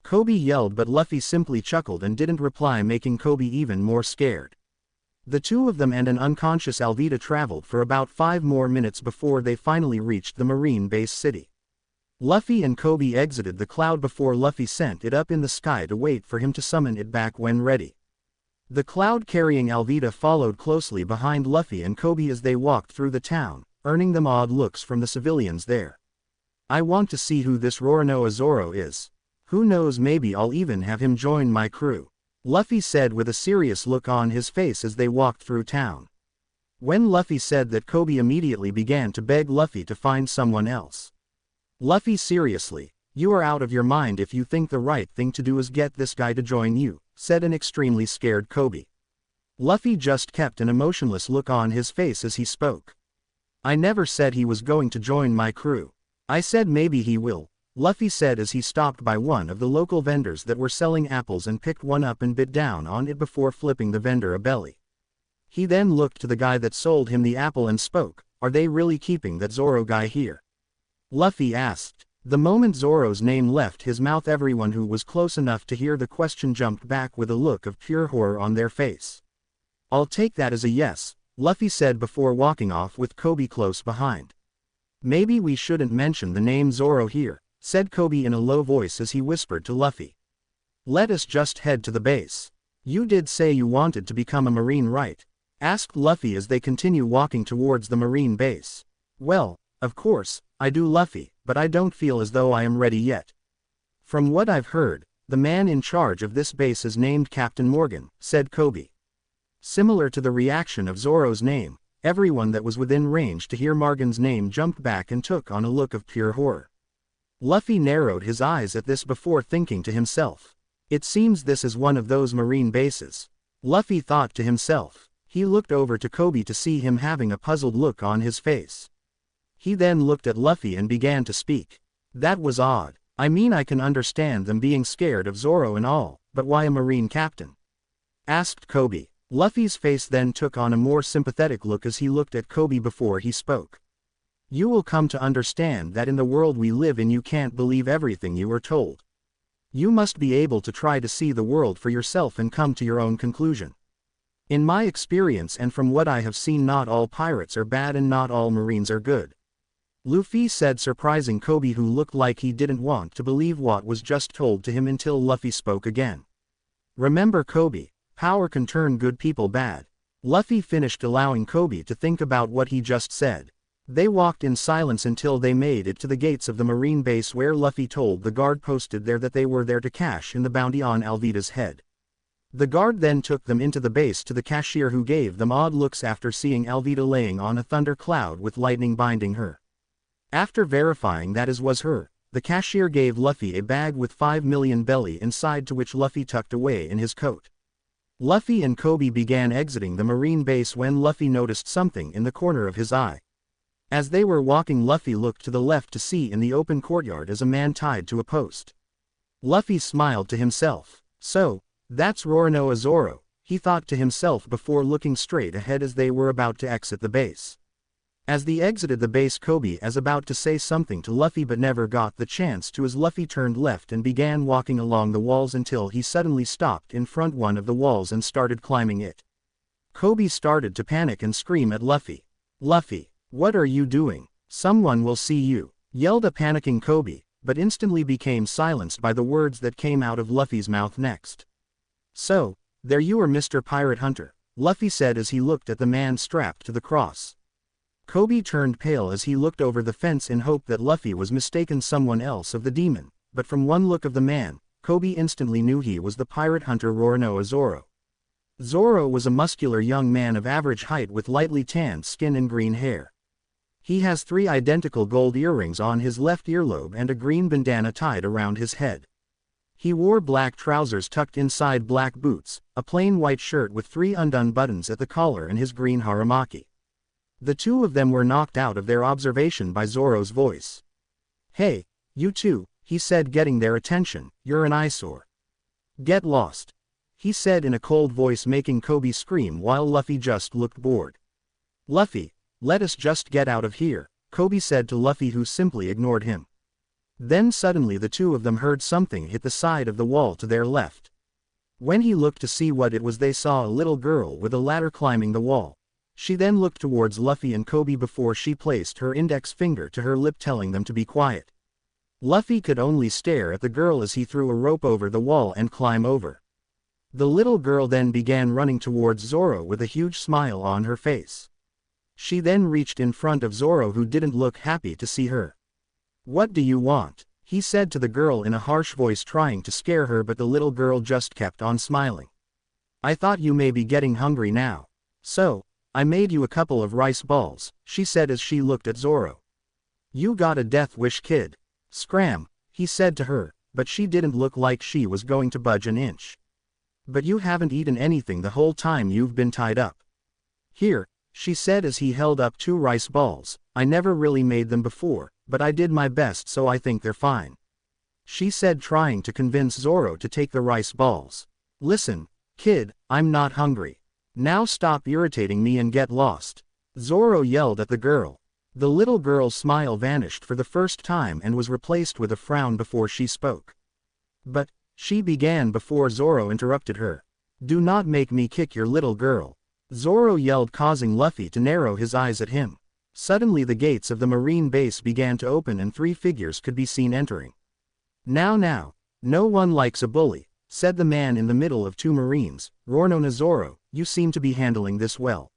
Kobe yelled, but Luffy simply chuckled and didn't reply, making Kobe even more scared. The two of them and an unconscious Alvida traveled for about 5 more minutes before they finally reached the Marine base city. Luffy and Kobe exited the cloud before Luffy sent it up in the sky to wait for him to summon it back when ready. The cloud carrying Alvida followed closely behind Luffy and Kobe as they walked through the town, earning them odd looks from the civilians there. I want to see who this Roronoa Zoro is. Who knows, maybe I'll even have him join my crew, Luffy said with a serious look on his face as they walked through town. When Luffy said that, Kobe immediately began to beg Luffy to find someone else. Luffy, seriously, you are out of your mind if you think the right thing to do is get this guy to join you, said an extremely scared Kobe. Luffy just kept an emotionless look on his face as he spoke. I never said he was going to join my crew. I said maybe he will, Luffy said as he stopped by one of the local vendors that were selling apples and picked one up and bit down on it before flipping the vendor a belly. He then looked to the guy that sold him the apple and spoke, "Are they really keeping that Zoro guy here?" Luffy asked. The moment Zoro's name left his mouth, everyone who was close enough to hear the question jumped back with a look of pure horror on their face. "I'll take that as a yes," Luffy said before walking off with Kobe close behind. "Maybe we shouldn't mention the name Zoro here," said Kobe in a low voice as he whispered to Luffy. "Let us just head to the base." "You did say you wanted to become a Marine, right?" asked Luffy as they continue walking towards the Marine base. "Well, of course, I do, Luffy, but I don't feel as though I am ready yet. From what I've heard, the man in charge of this base is named Captain Morgan," said Kobe. Similar to the reaction of Zoro's name, everyone that was within range to hear Morgan's name jumped back and took on a look of pure horror. Luffy narrowed his eyes at this before thinking to himself, "It seems this is one of those Marine bases." Luffy thought to himself. He looked over to Kobe to see him having a puzzled look on his face. He then looked at Luffy and began to speak. "That was odd. I mean, I can understand them being scared of Zoro and all, but why a Marine captain?" asked Kobe. Luffy's face then took on a more sympathetic look as he looked at Kobe before he spoke. "You will come to understand that in the world we live in you can't believe everything you are told. You must be able to try to see the world for yourself and come to your own conclusion. In my experience and from what I have seen, not all pirates are bad and not all Marines are good," Luffy said, surprising Kobe, who looked like he didn't want to believe what was just told to him until Luffy spoke again. "Remember, Kobe, power can turn good people bad." Luffy finished, allowing Kobe to think about what he just said. They walked in silence until they made it to the gates of the Marine base, where Luffy told the guard posted there that they were there to cash in the bounty on Alvida's head. The guard then took them into the base to the cashier, who gave them odd looks after seeing Alvida laying on a thunder cloud with lightning binding her. After verifying that as was her, the cashier gave Luffy a bag with 5 million belly inside, to which Luffy tucked away in his coat. Luffy and Kobe began exiting the Marine base when Luffy noticed something in the corner of his eye. As they were walking, Luffy looked to the left to see in the open courtyard as a man tied to a post. Luffy smiled to himself. "So, that's Roronoa Zoro," he thought to himself before looking straight ahead as they were about to exit the base. As they exited the base, Kobe was about to say something to Luffy but never got the chance to, as Luffy turned left and began walking along the walls until he suddenly stopped in front one of the walls and started climbing it. Kobe started to panic and scream at Luffy. "Luffy, what are you doing? Someone will see you," yelled a panicking Kobe, but instantly became silenced by the words that came out of Luffy's mouth next. "So, there you are, Mr. Pirate Hunter," Luffy said as he looked at the man strapped to the cross. Kobe turned pale as he looked over the fence in hope that Luffy was mistaken someone else of the demon, but from one look of the man, Kobe instantly knew he was the pirate hunter Roronoa Zoro. Zoro was a muscular young man of average height with lightly tanned skin and green hair. He has 3 identical gold earrings on his left earlobe and a green bandana tied around his head. He wore black trousers tucked inside black boots, a plain white shirt with 3 undone buttons at the collar, and his green haramaki. The two of them were knocked out of their observation by Zoro's voice. "Hey, you two," he said, getting their attention, "you're an eyesore. Get lost," he said in a cold voice, making Kobe scream while Luffy just looked bored. "Luffy, let us just get out of here," Kobe said to Luffy, who simply ignored him. Then suddenly the two of them heard something hit the side of the wall to their left. When he looked to see what it was, they saw a little girl with a ladder climbing the wall. She then looked towards Luffy and Kobe before she placed her index finger to her lip, telling them to be quiet. Luffy could only stare at the girl as he threw a rope over the wall and climbed over. The little girl then began running towards Zoro with a huge smile on her face. She then reached in front of Zoro, who didn't look happy to see her. "What do you want?" he said to the girl in a harsh voice, trying to scare her, but the little girl just kept on smiling. "I thought you may be getting hungry now. So, I made you a couple of rice balls," she said as she looked at Zoro. "You got a death wish, kid. Scram," he said to her, but she didn't look like she was going to budge an inch. "But you haven't eaten anything the whole time you've been tied up. Here," she said as he held up 2 rice balls. I never really made them before, but I did my best so I think they're fine. She said, trying to convince Zoro to take the rice balls. Listen, kid, I'm not hungry. Now stop irritating me and get lost. Zoro yelled at the girl. The little girl's smile vanished for the first time and was replaced with a frown before she spoke. But, she began before Zoro interrupted her. Do not make me kick your little girl. Zoro yelled, causing Luffy to narrow his eyes at him. Suddenly the gates of the marine base began to open and 3 figures could be seen entering. Now, no one likes a bully, said the man in the middle of 2 marines. Rorno Zoro, you seem to be handling this well.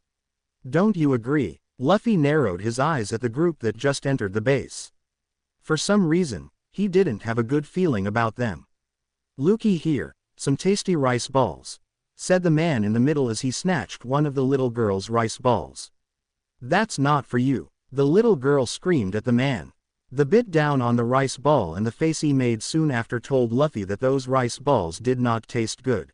Don't you agree? Luffy narrowed his eyes at the group that just entered the base. For some reason, he didn't have a good feeling about them. Looky here, some tasty rice balls, said the man in the middle as he snatched one of the little girl's rice balls. That's not for you, the little girl screamed at the man. The bit down on the rice ball and the face he made soon after told Luffy that those rice balls did not taste good.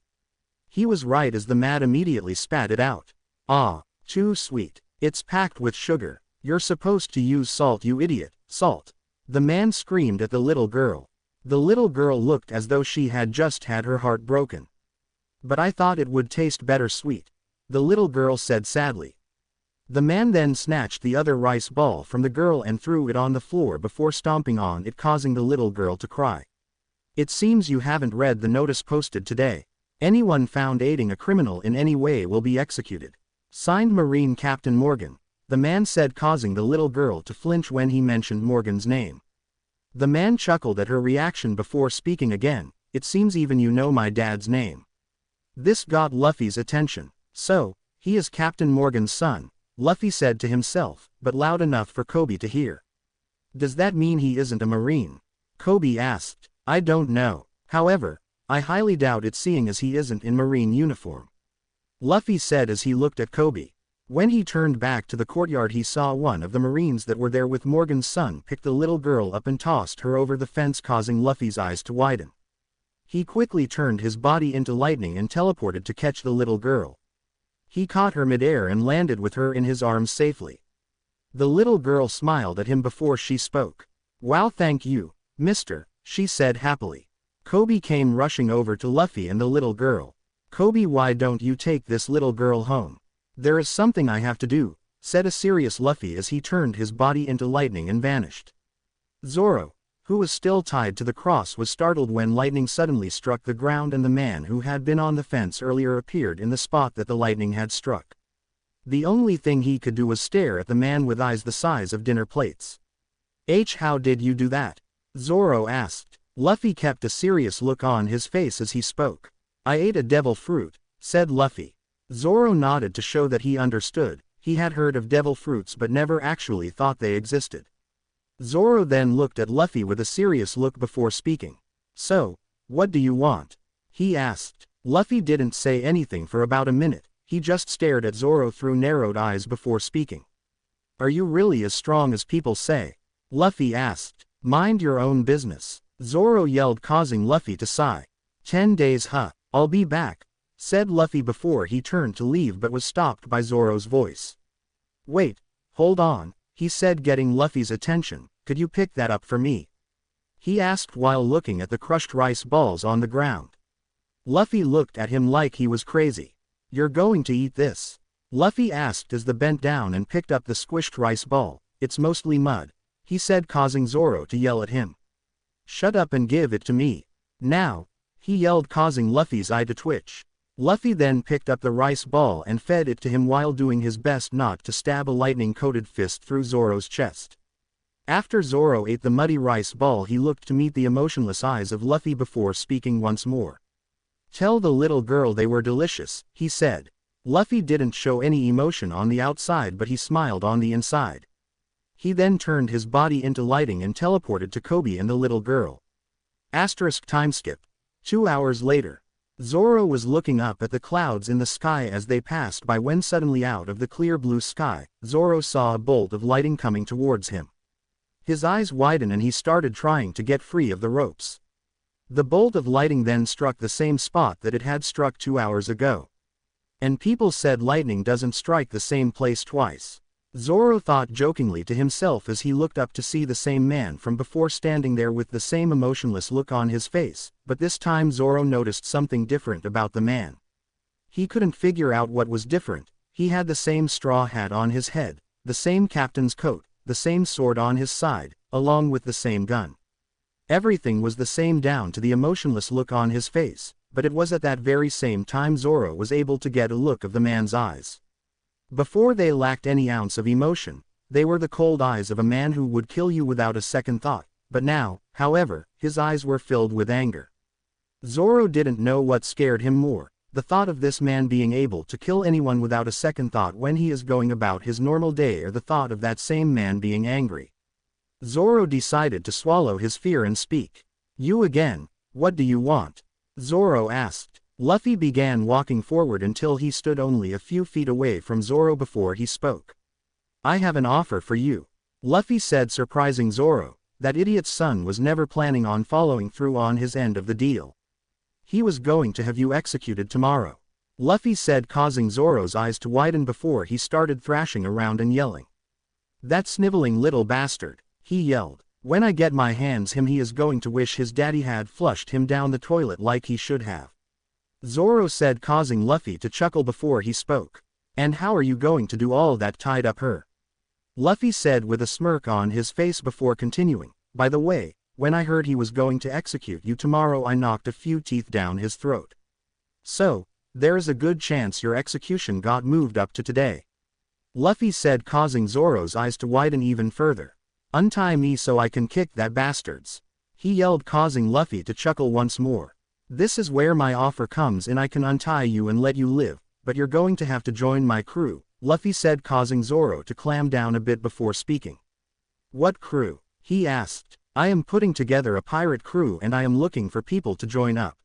He was right as the man immediately spat it out. Ah, too sweet. It's packed with sugar. You're supposed to use salt, you idiot, salt. The man screamed at the little girl. The little girl looked as though she had just had her heart broken. But I thought it would taste better sweet, the little girl said sadly. The man then snatched the other rice ball from the girl and threw it on the floor before stomping on it, causing the little girl to cry. It seems you haven't read the notice posted today. Anyone found aiding a criminal in any way will be executed. Signed, Marine Captain Morgan, the man said, causing the little girl to flinch when he mentioned Morgan's name. The man chuckled at her reaction before speaking again. It seems even you know my dad's name. This got Luffy's attention. So, he is Captain Morgan's son, Luffy said to himself, but loud enough for Kobe to hear. Does that mean he isn't a Marine? Kobe asked. I don't know. However, I highly doubt it, seeing as he isn't in Marine uniform, Luffy said as he looked at Kobe. When he turned back to the courtyard, he saw one of the Marines that were there with Morgan's son pick the little girl up and tossed her over the fence, causing Luffy's eyes to widen. He quickly turned his body into lightning and teleported to catch the little girl. He caught her midair and landed with her in his arms safely. The little girl smiled at him before she spoke. Wow, thank you, mister, she said happily. Kobe came rushing over to Luffy and the little girl. Kobe, why don't you take this little girl home? There is something I have to do, said a serious Luffy as he turned his body into lightning and vanished. Zoro, who was still tied to the cross, was startled when lightning suddenly struck the ground and the man who had been on the fence earlier appeared in the spot that the lightning had struck. The only thing he could do was stare at the man with eyes the size of dinner plates. How did you do that? Zoro asked. Luffy kept a serious look on his face as he spoke. I ate a devil fruit, said Luffy. Zoro nodded to show that he understood. He had heard of devil fruits but never actually thought they existed. Zoro then looked at Luffy with a serious look before speaking. So, what do you want? He asked. Luffy didn't say anything for about a minute. He just stared at Zoro through narrowed eyes before speaking. Are you really as strong as people say? Luffy asked. Mind your own business, Zoro yelled, causing Luffy to sigh. 10 days, huh? I'll be back, said Luffy before he turned to leave but was stopped by Zoro's voice. Wait, hold on, he said, getting Luffy's attention. Could you pick that up for me? He asked while looking at the crushed rice balls on the ground. Luffy looked at him like he was crazy. You're going to eat this? Luffy asked as the bent down and picked up the squished rice ball. It's mostly mud, he said, causing Zoro to yell at him. Shut up and give it to me. Now, he yelled, causing Luffy's eye to twitch. Luffy then picked up the rice ball and fed it to him while doing his best not to stab a lightning-coated fist through Zoro's chest. After Zoro ate the muddy rice ball, he looked to meet the emotionless eyes of Luffy before speaking once more. Tell the little girl they were delicious, he said. Luffy didn't show any emotion on the outside but he smiled on the inside. He then turned his body into lightning and teleported to Kobe and the little girl. Timeskip. 2 hours later. Zoro was looking up at the clouds in the sky as they passed by when suddenly out of the clear blue sky, Zoro saw a bolt of lightning coming towards him. His eyes widened and he started trying to get free of the ropes. The bolt of lightning then struck the same spot that it had struck 2 hours ago. And people said lightning doesn't strike the same place twice. Zoro thought jokingly to himself as he looked up to see the same man from before standing there with the same emotionless look on his face, but this time Zoro noticed something different about the man. He couldn't figure out what was different. He had the same straw hat on his head, the same captain's coat, the same sword on his side, along with the same gun. Everything was the same down to the emotionless look on his face, but it was at that very same time Zoro was able to get a look of the man's eyes. Before they lacked any ounce of emotion, they were the cold eyes of a man who would kill you without a second thought, but now, however, his eyes were filled with anger. Zoro didn't know what scared him more, the thought of this man being able to kill anyone without a second thought when he is going about his normal day, or the thought of that same man being angry. Zoro decided to swallow his fear and speak. "You again, what do you want?" Zoro asked. Luffy began walking forward until he stood only a few feet away from Zoro before he spoke. "I have an offer for you," Luffy said, surprising Zoro. That idiot's son was never planning on following through on his end of the deal. "He was going to have you executed tomorrow," Luffy said, causing Zoro's eyes to widen before he started thrashing around and yelling. "That sniveling little bastard," he yelled. "When I get my hands him he is going to wish his daddy had flushed him down the toilet like he should have," Zoro said, causing Luffy to chuckle before he spoke. "And how are you going to do all that tied up her?" Luffy said with a smirk on his face before continuing. "By the way, when I heard he was going to execute you tomorrow I knocked a few teeth down his throat. So, there is a good chance your execution got moved up to today," Luffy said, causing Zoro's eyes to widen even further. "Untie me so I can kick that bastard's," he yelled, causing Luffy to chuckle once more. "This is where my offer comes in. I can untie you and let you live, but you're going to have to join my crew," Luffy said, causing Zoro to clam down a bit before speaking. "What crew?" he asked. "I am putting together a pirate crew and I am looking for people to join up."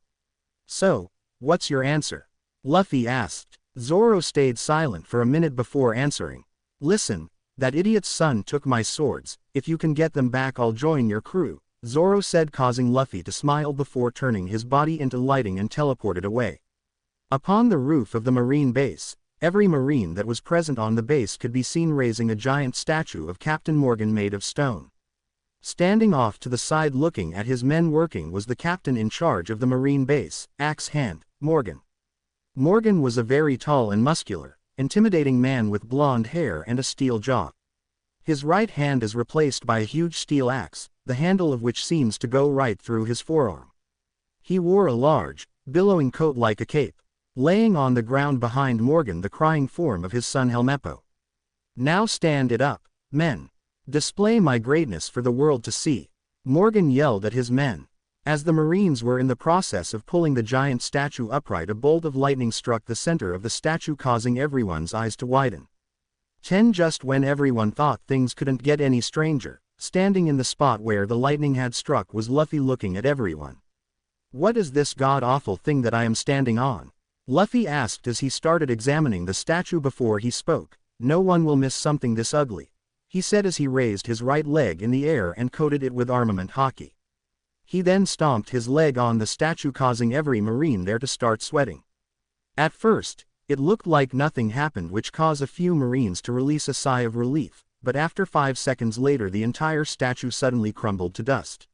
"So, what's your answer?" Luffy asked. Zoro stayed silent for a minute before answering. "Listen, that idiot's son took my swords. If you can get them back I'll join your crew," Zoro said, causing Luffy to smile before turning his body into lighting and teleported away. Upon the roof of the marine base, every marine that was present on the base could be seen raising a giant statue of Captain Morgan made of stone. Standing off to the side looking at his men working was the captain in charge of the marine base, Axe Hand, Morgan. Morgan was a very tall and muscular, intimidating man with blonde hair and a steel jaw. His right hand is replaced by a huge steel axe, the handle of which seems to go right through his forearm. He wore a large, billowing coat like a cape. Laying on the ground behind Morgan the crying form of his son Helmeppo. "Now stand it up, men. Display my greatness for the world to see," Morgan yelled at his men. As the Marines were in the process of pulling the giant statue upright, a bolt of lightning struck the center of the statue, causing everyone's eyes to widen. Just when everyone thought things couldn't get any stranger, standing in the spot where the lightning had struck was Luffy, looking at everyone. "What is this god-awful thing that I am standing on?" Luffy asked as he started examining the statue before he spoke. "No one will miss something this ugly," he said as he raised his right leg in the air and coated it with armament hockey. He then stomped his leg on the statue, causing every marine there to start sweating. At first, it looked like nothing happened, which caused a few marines to release a sigh of relief, but after 5 seconds later the entire statue suddenly crumbled to dust.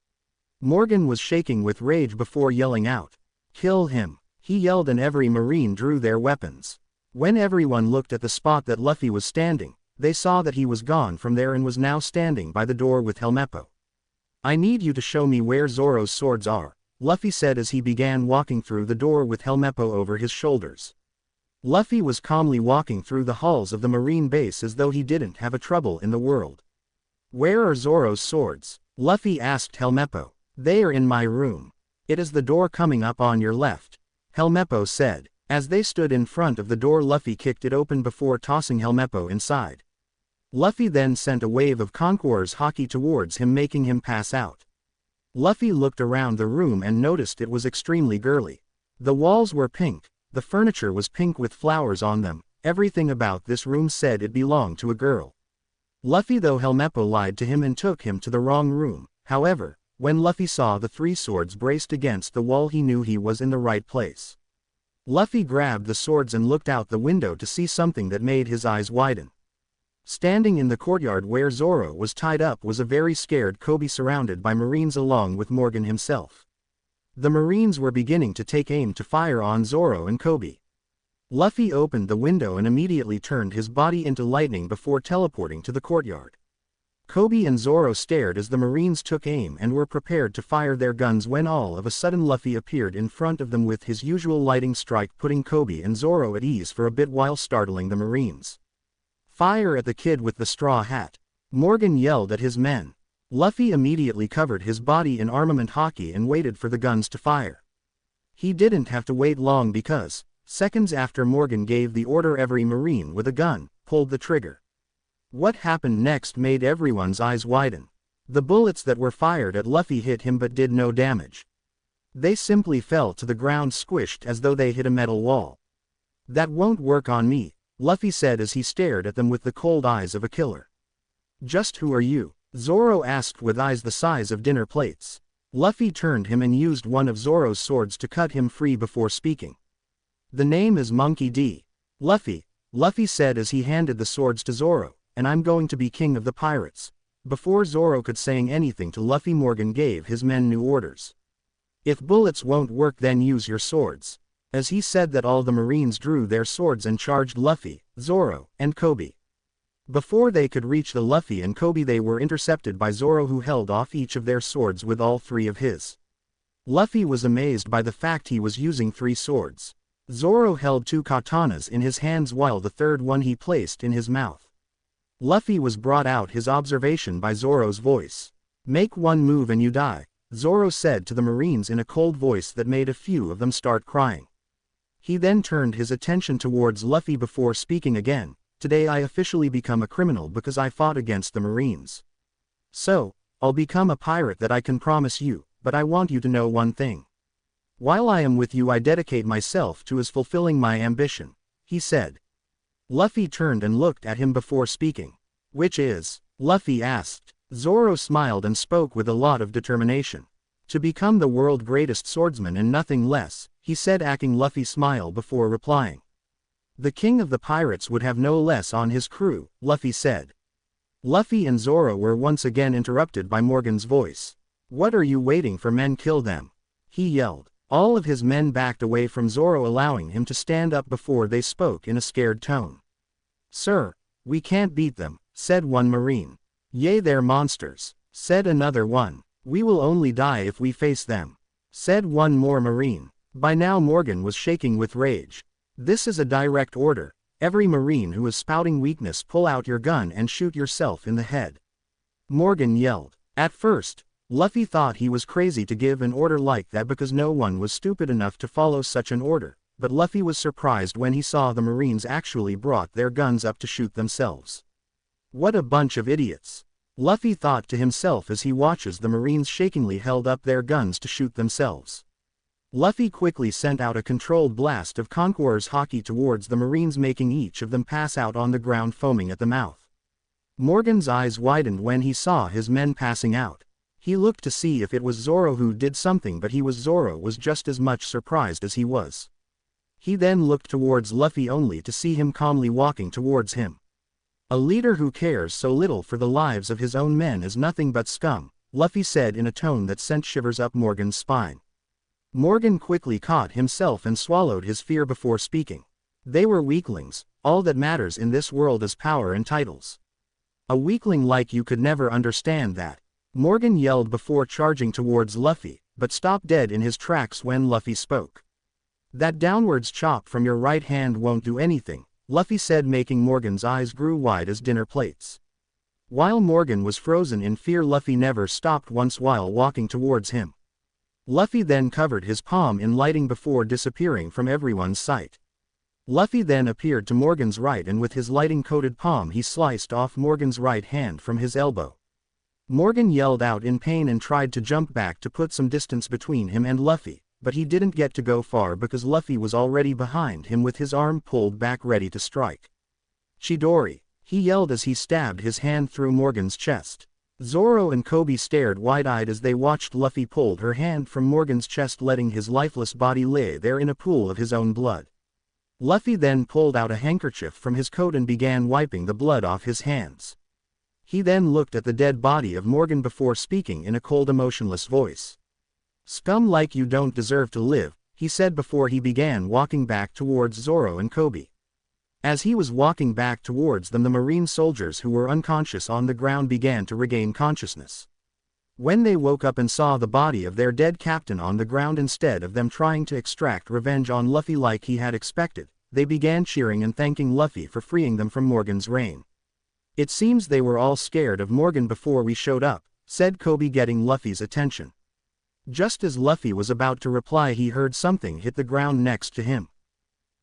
Morgan was shaking with rage before yelling out, "Kill him," he yelled, and every marine drew their weapons. When everyone looked at the spot that Luffy was standing, they saw that he was gone from there and was now standing by the door with Helmeppo. "I need you to show me where Zoro's swords are," Luffy said as he began walking through the door with Helmeppo over his shoulders. Luffy was calmly walking through the halls of the marine base as though he didn't have a trouble in the world. "Where are Zoro's swords?" Luffy asked Helmeppo. "They are in my room. It is the door coming up on your left," Helmeppo said. As they stood in front of the door, Luffy kicked it open before tossing Helmeppo inside. Luffy then sent a wave of Conqueror's hockey towards him, making him pass out. Luffy looked around the room and noticed it was extremely girly. The walls were pink, the furniture was pink with flowers on them, everything about this room said it belonged to a girl. Luffy, though Helmeppo lied to him and took him to the wrong room, however, when Luffy saw the 3 swords braced against the wall he knew he was in the right place. Luffy grabbed the swords and looked out the window to see something that made his eyes widen. Standing in the courtyard where Zoro was tied up was a very scared Kobe surrounded by Marines along with Morgan himself. The Marines were beginning to take aim to fire on Zoro and Kobe. Luffy opened the window and immediately turned his body into lightning before teleporting to the courtyard. Kobe and Zoro stared as the Marines took aim and were prepared to fire their guns when all of a sudden Luffy appeared in front of them with his usual lightning strike, putting Kobe and Zoro at ease for a bit while startling the Marines. "Fire at the kid with the straw hat!" Morgan yelled at his men. Luffy immediately covered his body in armament haki and waited for the guns to fire. He didn't have to wait long because, seconds after Morgan gave the order, every Marine with a gun pulled the trigger. What happened next made everyone's eyes widen. The bullets that were fired at Luffy hit him but did no damage. They simply fell to the ground squished as though they hit a metal wall. "That won't work on me," Luffy said as he stared at them with the cold eyes of a killer. "Just who are you?" Zoro asked with eyes the size of dinner plates. Luffy turned him and used one of Zoro's swords to cut him free before speaking. "The name is Monkey D. Luffy," Luffy said as he handed the swords to Zoro, "and I'm going to be king of the pirates." Before Zoro could say anything to Luffy, Morgan gave his men new orders. "If bullets won't work, then use your swords." As he said that, all the Marines drew their swords and charged Luffy, Zoro, and Kobe. Before they could reach the Luffy and Kobe, they were intercepted by Zoro, who held off each of their swords with all three of his. Luffy was amazed by the fact he was using 3 swords. Zoro held 2 katanas in his hands while the third one he placed in his mouth. Luffy was brought out his observation by Zoro's voice. "Make one move and you die," Zoro said to the Marines in a cold voice that made a few of them start crying. He then turned his attention towards Luffy before speaking again. "Today I officially become a criminal because I fought against the Marines. So, I'll become a pirate, that I can promise you, but I want you to know one thing. While I am with you, I dedicate myself to fulfilling my ambition," he said. Luffy turned and looked at him before speaking. "Which is?" Luffy asked. Zoro smiled and spoke with a lot of determination. "To become the world's greatest swordsman and nothing less," he said, acting Luffy smile before replying. "The king of the pirates would have no less on his crew," Luffy said. Luffy and Zoro were once again interrupted by Morgan's voice. "What are you waiting for? Men, kill them!" he yelled. All of his men backed away from Zoro, allowing him to stand up before they spoke in a scared tone. "Sir, we can't beat them," said one Marine. "Yea, they're monsters," said another one. "We will only die if we face them," said one more Marine. By now Morgan was shaking with rage. "This is a direct order. Every Marine who is spouting weakness, pull out your gun and shoot yourself in the head," Morgan yelled. At first, Luffy thought he was crazy to give an order like that because no one was stupid enough to follow such an order, but Luffy was surprised when he saw the Marines actually brought their guns up to shoot themselves. "What a bunch of idiots," Luffy thought to himself as he watches the Marines shakingly held up their guns to shoot themselves. Luffy quickly sent out a controlled blast of Conqueror's haki towards the Marines, making each of them pass out on the ground foaming at the mouth. Morgan's eyes widened when he saw his men passing out. He looked to see if it was Zoro who did something, but Zoro was just as much surprised as he was. He then looked towards Luffy only to see him calmly walking towards him. "A leader who cares so little for the lives of his own men is nothing but scum," Luffy said in a tone that sent shivers up Morgan's spine. Morgan quickly caught himself and swallowed his fear before speaking. "They were weaklings. All that matters in this world is power and titles. A weakling like you could never understand that," Morgan yelled before charging towards Luffy, but stopped dead in his tracks when Luffy spoke. "That downwards chop from your right hand won't do anything," Luffy said, making Morgan's eyes grew wide as dinner plates. While Morgan was frozen in fear, Luffy never stopped once while walking towards him. Luffy then covered his palm in lighting before disappearing from everyone's sight. Luffy then appeared to Morgan's right, and with his lighting-coated palm he sliced off Morgan's right hand from his elbow. Morgan yelled out in pain and tried to jump back to put some distance between him and Luffy, but he didn't get to go far because Luffy was already behind him with his arm pulled back ready to strike. "Chidori!" he yelled as he stabbed his hand through Morgan's chest. Zoro and Kobe stared wide-eyed as they watched Luffy pull her hand from Morgan's chest, letting his lifeless body lay there in a pool of his own blood. Luffy then pulled out a handkerchief from his coat and began wiping the blood off his hands. He then looked at the dead body of Morgan before speaking in a cold, emotionless voice. "Scum like you don't deserve to live," he said before he began walking back towards Zoro and Kobe. As he was walking back towards them, the marine soldiers who were unconscious on the ground began to regain consciousness. When they woke up and saw the body of their dead captain on the ground instead of them trying to extract revenge on Luffy like he had expected, they began cheering and thanking Luffy for freeing them from Morgan's reign. "It seems they were all scared of Morgan before we showed up," said Kobe, getting Luffy's attention. Just as Luffy was about to reply, he heard something hit the ground next to him.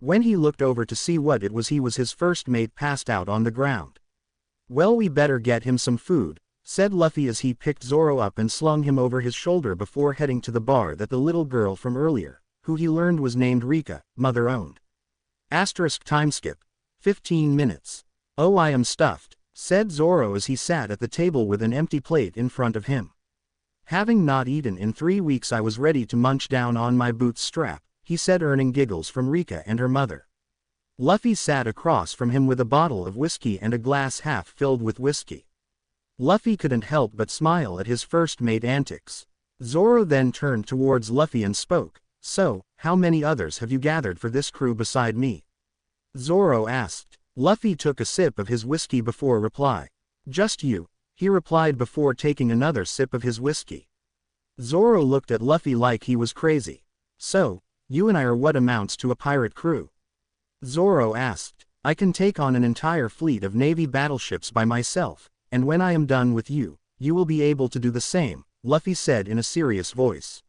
When he looked over to see what it was, his first mate passed out on the ground. "Well, we better get him some food," said Luffy as he picked Zoro up and slung him over his shoulder before heading to the bar that the little girl from earlier, who he learned was named Rika, mother owned. Timeskip. 15 minutes. "Oh, I am stuffed," said Zoro as he sat at the table with an empty plate in front of him. "Having not eaten in 3 weeks, I was ready to munch down on my boots strap," he said, earning giggles from Rika and her mother. Luffy sat across from him with a bottle of whiskey and a glass half filled with whiskey. Luffy couldn't help but smile at his first mate antics. Zoro then turned towards Luffy and spoke. "So, how many others have you gathered for this crew beside me?" Zoro asked. Luffy took a sip of his whiskey before reply. "Just you," he replied before taking another sip of his whiskey. Zoro looked at Luffy like he was crazy. "So, you and I are what amounts to a pirate crew?" Zoro asked. "I can take on an entire fleet of Navy battleships by myself, and when I am done with you, you will be able to do the same," Luffy said in a serious voice.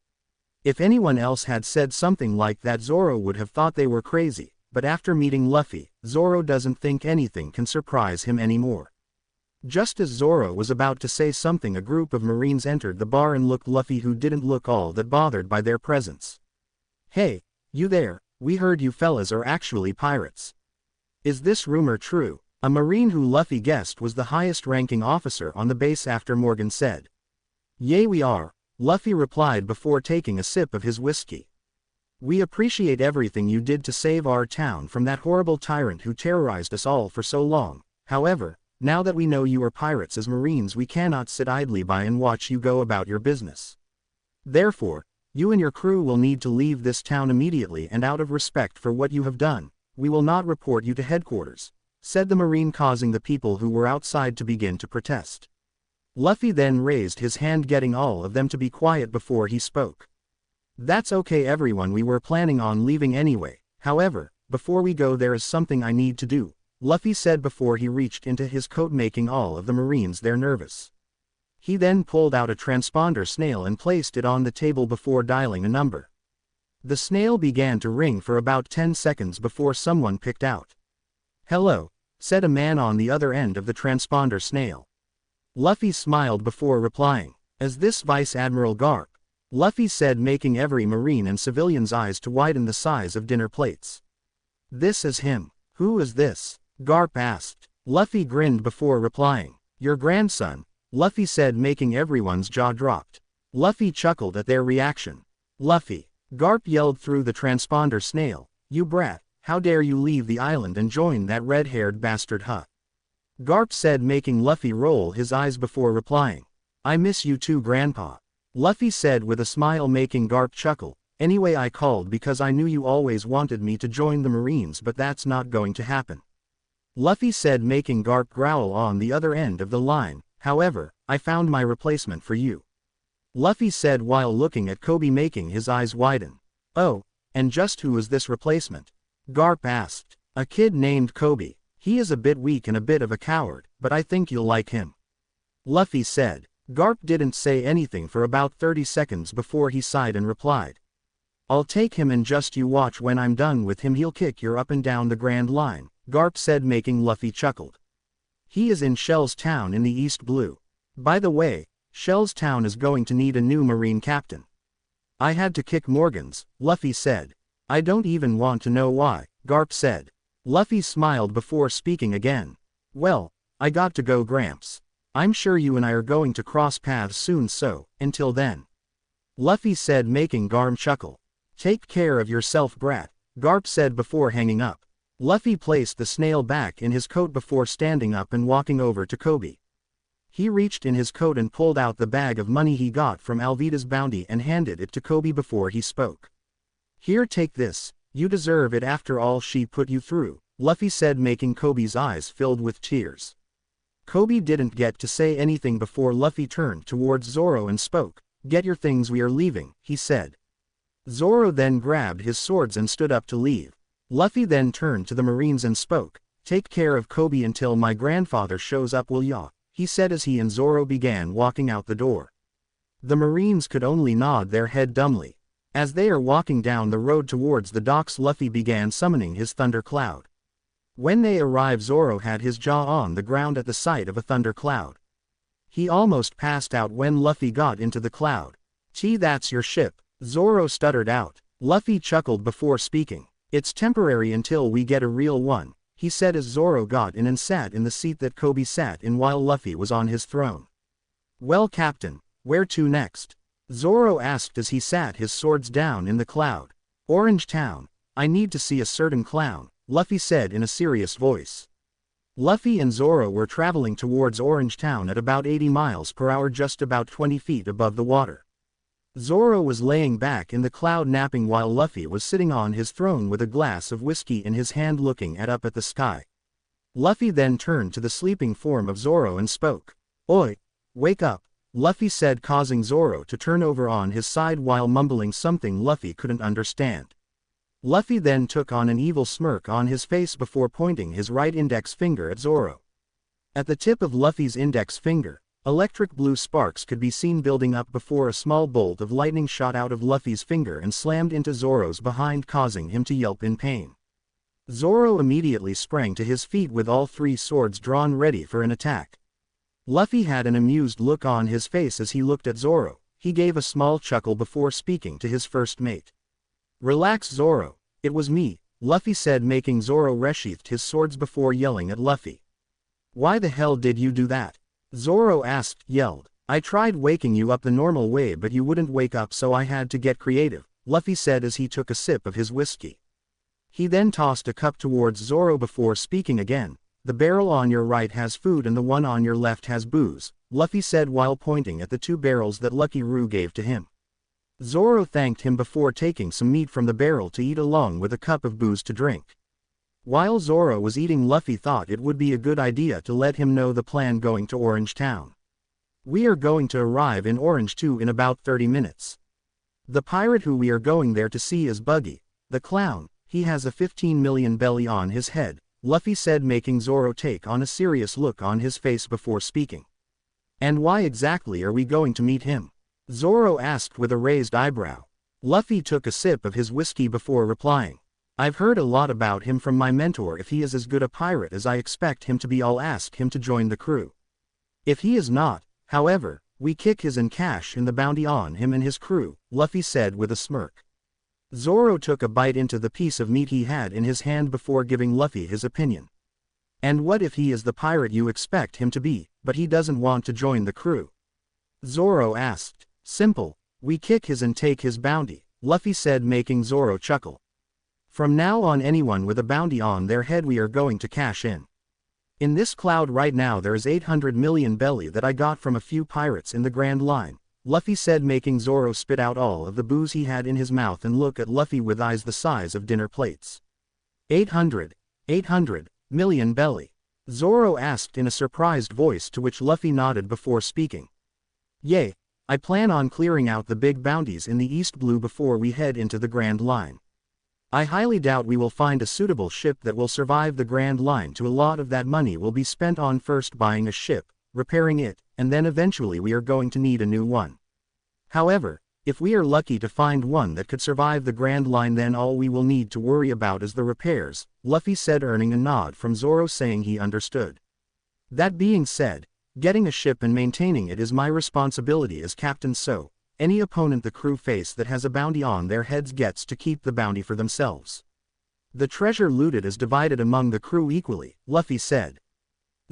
If anyone else had said something like that, Zoro would have thought they were crazy, but after meeting Luffy, Zoro doesn't think anything can surprise him anymore. Just as Zoro was about to say something, a group of Marines entered the bar and looked Luffy, who didn't look all that bothered by their presence. "Hey, you there, we heard you fellas are actually pirates. Is this rumor true?" A Marine who Luffy guessed was the highest-ranking officer on the base after Morgan said. "Yea, we are," Luffy replied before taking a sip of his whiskey. "We appreciate everything you did to save our town from that horrible tyrant who terrorized us all for so long. However, now that we know you are pirates, as Marines we cannot sit idly by and watch you go about your business. Therefore, you and your crew will need to leave this town immediately, and out of respect for what you have done, we will not report you to headquarters," said the Marine, causing the people who were outside to begin to protest. Luffy then raised his hand, getting all of them to be quiet before he spoke. "That's okay everyone, we were planning on leaving anyway. However, before we go, there is something I need to do," Luffy said before he reached into his coat, making all of the Marines there nervous. He then pulled out a transponder snail and placed it on the table before dialing a number. The snail began to ring for about 10 seconds before someone picked out. "Hello," said a man on the other end of the transponder snail. Luffy smiled before replying. "Is this Vice Admiral Garp?" Luffy said, making every Marine and civilian's eyes to widen the size of dinner plates. "This is him." "Who is this?" Garp asked. Luffy grinned before replying. "Your grandson," Luffy said, making everyone's jaw dropped. Luffy chuckled at their reaction. "Luffy," Garp yelled through the transponder snail, "you brat, how dare you leave the island and join that red-haired bastard, huh?" Garp said, making Luffy roll his eyes before replying. "I miss you too, Grandpa," Luffy said with a smile, making Garp chuckle. "Anyway, I called because I knew you always wanted me to join the Marines, but that's not going to happen," Luffy said, making Garp growl on the other end of the line. "However, I found my replacement for you," Luffy said while looking at Kobe, making his eyes widen. "Oh, and just who is this replacement?" Garp asked. "A kid named Kobe. He is a bit weak and a bit of a coward, but I think you'll like him," Luffy said. Garp didn't say anything for about 30 seconds before he sighed and replied. "I'll take him, and just you watch, when I'm done with him he'll kick your up and down the Grand Line," Garp said, making Luffy chuckled. "He is in Shell's Town in the East Blue. By the way, Shell's Town is going to need a new Marine captain." "I had to kick Morgan's," Luffy said. "I don't even want to know why," Garp said. Luffy smiled before speaking again. "Well, I got to go, Gramps. I'm sure you and I are going to cross paths soon, so, until then. Luffy said, making Garp chuckle. Take care of yourself, brat, Garp said before hanging up. Luffy placed the snail back in his coat before standing up and walking over to Kobe. He reached in his coat and pulled out the bag of money he got from Alvida's bounty and handed it to Kobe before he spoke. Here, take this, you deserve it after all she put you through, Luffy said, making Kobe's eyes filled with tears. Kobe didn't get to say anything before Luffy turned towards Zoro and spoke. Get your things, we are leaving, he said. Zoro then grabbed his swords and stood up to leave. Luffy then turned to the Marines and spoke. Take care of Kobe until my grandfather shows up, will ya? He said as he and Zoro began walking out the door. The Marines could only nod their head dumbly. As they are walking down the road towards the docks, Luffy began summoning his thunder cloud. When they arrived, Zoro had his jaw on the ground at the sight of a thunder cloud. He almost passed out when Luffy got into the cloud. That's your ship, Zoro stuttered out. Luffy chuckled before speaking. It's temporary until we get a real one, he said as Zoro got in and sat in the seat that Kobe sat in while Luffy was on his throne. Well, Captain, where to next? Zoro asked as he sat his swords down in the cloud. Orange Town. I need to see a certain clown, Luffy said in a serious voice. Luffy and Zoro were traveling towards Orange Town at about 80 miles per hour, just about 20 feet above the water. Zoro was laying back in the cloud napping while Luffy was sitting on his throne with a glass of whiskey in his hand looking up at the sky. Luffy then turned to the sleeping form of Zoro and spoke. Oi! Wake up, Luffy said, causing Zoro to turn over on his side while mumbling something Luffy couldn't understand. Luffy then took on an evil smirk on his face before pointing his right index finger at Zoro. At the tip of Luffy's index finger, electric blue sparks could be seen building up before a small bolt of lightning shot out of Luffy's finger and slammed into Zoro's behind, causing him to yelp in pain. Zoro immediately sprang to his feet with all three swords drawn ready for an attack. Luffy had an amused look on his face as he looked at Zoro. He gave a small chuckle before speaking to his first mate. Relax, Zoro, it was me, Luffy said, making Zoro resheathed his swords before yelling at Luffy. Why the hell did you do that? Zoro yelled. I tried waking you up the normal way but you wouldn't wake up, so I had to get creative, Luffy said as he took a sip of his whiskey. He then tossed a cup towards Zoro before speaking again. The barrel on your right has food and the one on your left has booze, Luffy said while pointing at the two barrels that Lucky Roo gave to him. Zoro thanked him before taking some meat from the barrel to eat along with a cup of booze to drink. While Zoro was eating, Luffy thought it would be a good idea to let him know the plan going to Orange Town. We are going to arrive in Orange 2 in about 30 minutes. The pirate who we are going there to see is Buggy, the clown. He has a 15 million belly on his head, Luffy said, making Zoro take on a serious look on his face before speaking. And why exactly are we going to meet him? Zoro asked with a raised eyebrow. Luffy took a sip of his whiskey before replying. I've heard a lot about him from my mentor. If he is as good a pirate as I expect him to be, I'll ask him to join the crew. If he is not, however, we kick his and cash in the bounty on him and his crew, Luffy said with a smirk. Zoro took a bite into the piece of meat he had in his hand before giving Luffy his opinion. And what if he is the pirate you expect him to be, but he doesn't want to join the crew? Zoro asked. Simple, we kick his and take his bounty, Luffy said, making Zoro chuckle. From now on, anyone with a bounty on their head we are going to cash in. In this cloud right now there is 800 million belly that I got from a few pirates in the Grand Line, Luffy said, making Zoro spit out all of the booze he had in his mouth and look at Luffy with eyes the size of dinner plates. 800 million belly? Zoro asked in a surprised voice, to which Luffy nodded before speaking. Yay, I plan on clearing out the big bounties in the East Blue before we head into the Grand Line. I highly doubt we will find a suitable ship that will survive the Grand Line. A lot of that money will be spent on first buying a ship, repairing it, and then eventually we are going to need a new one. However, if we are lucky to find one that could survive the Grand Line, then all we will need to worry about is the repairs, Luffy said, earning a nod from Zoro saying he understood. That being said, getting a ship and maintaining it is my responsibility as captain, so any opponent the crew face that has a bounty on their heads gets to keep the bounty for themselves. The treasure looted is divided among the crew equally, Luffy said.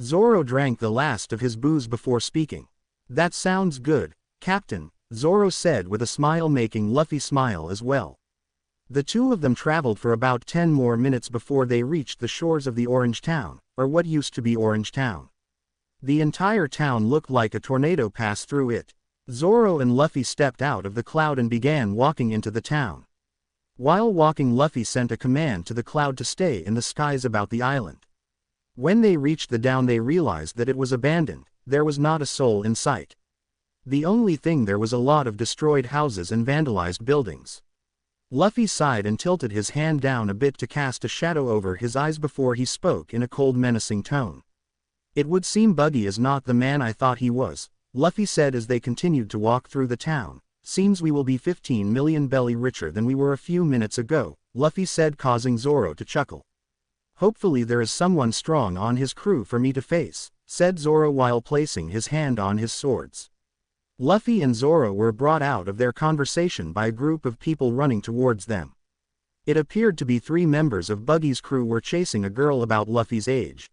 Zoro drank the last of his booze before speaking. That sounds good, Captain, Zoro said with a smile, making Luffy smile as well. The two of them traveled for about 10 more minutes before they reached the shores of the Orange Town, or what used to be Orange Town. The entire town looked like a tornado passed through it. Zoro and Luffy stepped out of the cloud and began walking into the town. While walking, Luffy sent a command to the cloud to stay in the skies about the island. When they reached the down, they realized that it was abandoned. There was not a soul in sight. The only thing there was a lot of destroyed houses and vandalized buildings. Luffy sighed and tilted his hand down a bit to cast a shadow over his eyes before he spoke in a cold, menacing tone. It would seem Buggy is not the man I thought he was, Luffy said as they continued to walk through the town. Seems we will be 15 million belly richer than we were a few minutes ago, Luffy said, causing Zoro to chuckle. Hopefully there is someone strong on his crew for me to face, said Zoro while placing his hand on his swords. Luffy and Zoro were brought out of their conversation by a group of people running towards them. It appeared to be 3 members of Buggy's crew were chasing a girl about Luffy's age.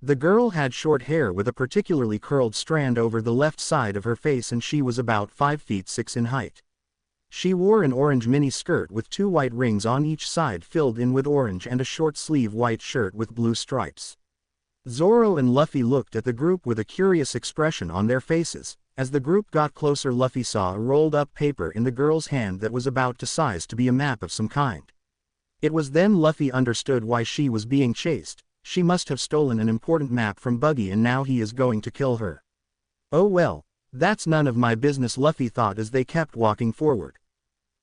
The girl had short hair with a particularly curled strand over the left side of her face, and she was about 5 feet 6 in height. She wore an orange mini skirt with 2 white rings on each side filled in with orange and a short sleeve white shirt with blue stripes. Zoro and Luffy looked at the group with a curious expression on their faces. As the group got closer, Luffy saw a rolled-up paper in the girl's hand that was about to size to be a map of some kind. It was then Luffy understood why she was being chased. She must have stolen an important map from Buggy and now he is going to kill her. Oh well, that's none of my business, Luffy thought as they kept walking forward.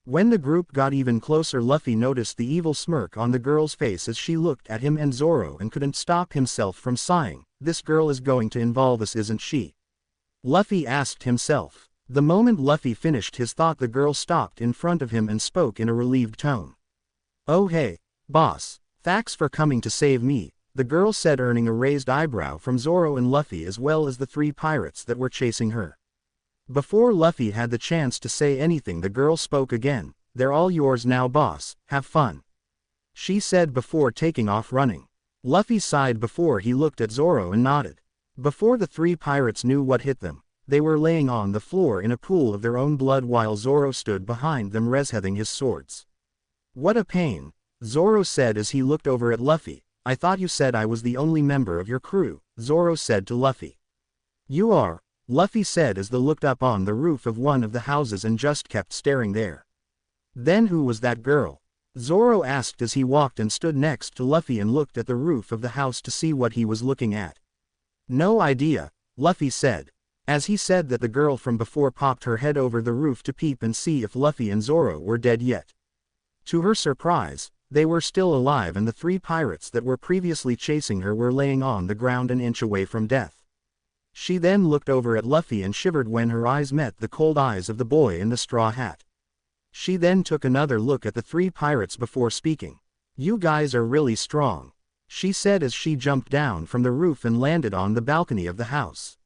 When the group got even closer, Luffy noticed the evil smirk on the girl's face as she looked at him and Zoro and couldn't stop himself from sighing. This girl is going to involve us, isn't she? Luffy asked himself. The moment Luffy finished his thought, the girl stopped in front of him and spoke in a relieved tone. Oh hey, boss, thanks for coming to save me, the girl said, earning a raised eyebrow from Zoro and Luffy as well as the 3 pirates that were chasing her. Before Luffy had the chance to say anything, the girl spoke again. They're all yours now, boss, have fun, she said before taking off running. Luffy sighed before he looked at Zoro and nodded. Before the 3 pirates knew what hit them, they were laying on the floor in a pool of their own blood while Zoro stood behind them resheathing his swords. What a pain, Zoro said as he looked over at Luffy. I thought you said I was the only member of your crew, Zoro said to Luffy. You are, Luffy said as they looked up on the roof of one of the houses and just kept staring there. Then who was that girl? Zoro asked as he walked and stood next to Luffy and looked at the roof of the house to see what he was looking at. No idea, Luffy said. As he said that, the girl from before popped her head over the roof to peep and see if Luffy and Zoro were dead yet. To her surprise, they were still alive, and the 3 pirates that were previously chasing her were laying on the ground an inch away from death. She then looked over at Luffy and shivered when her eyes met the cold eyes of the boy in the straw hat. She then took another look at the 3 pirates before speaking. You guys are really strong, she said as she jumped down from the roof and landed on the balcony of the house.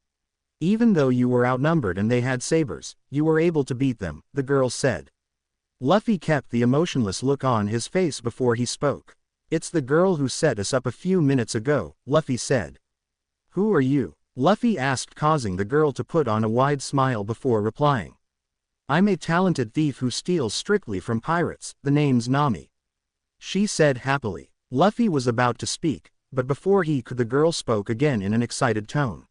Even though you were outnumbered and they had sabers, you were able to beat them, the girl said. Luffy kept the emotionless look on his face before he spoke. It's the girl who set us up a few minutes ago, Luffy said. Who are you? Luffy asked, causing the girl to put on a wide smile before replying. I'm a talented thief who steals strictly from pirates, the name's Nami, she said happily. Luffy was about to speak, but before he could, the girl spoke again in an excited tone.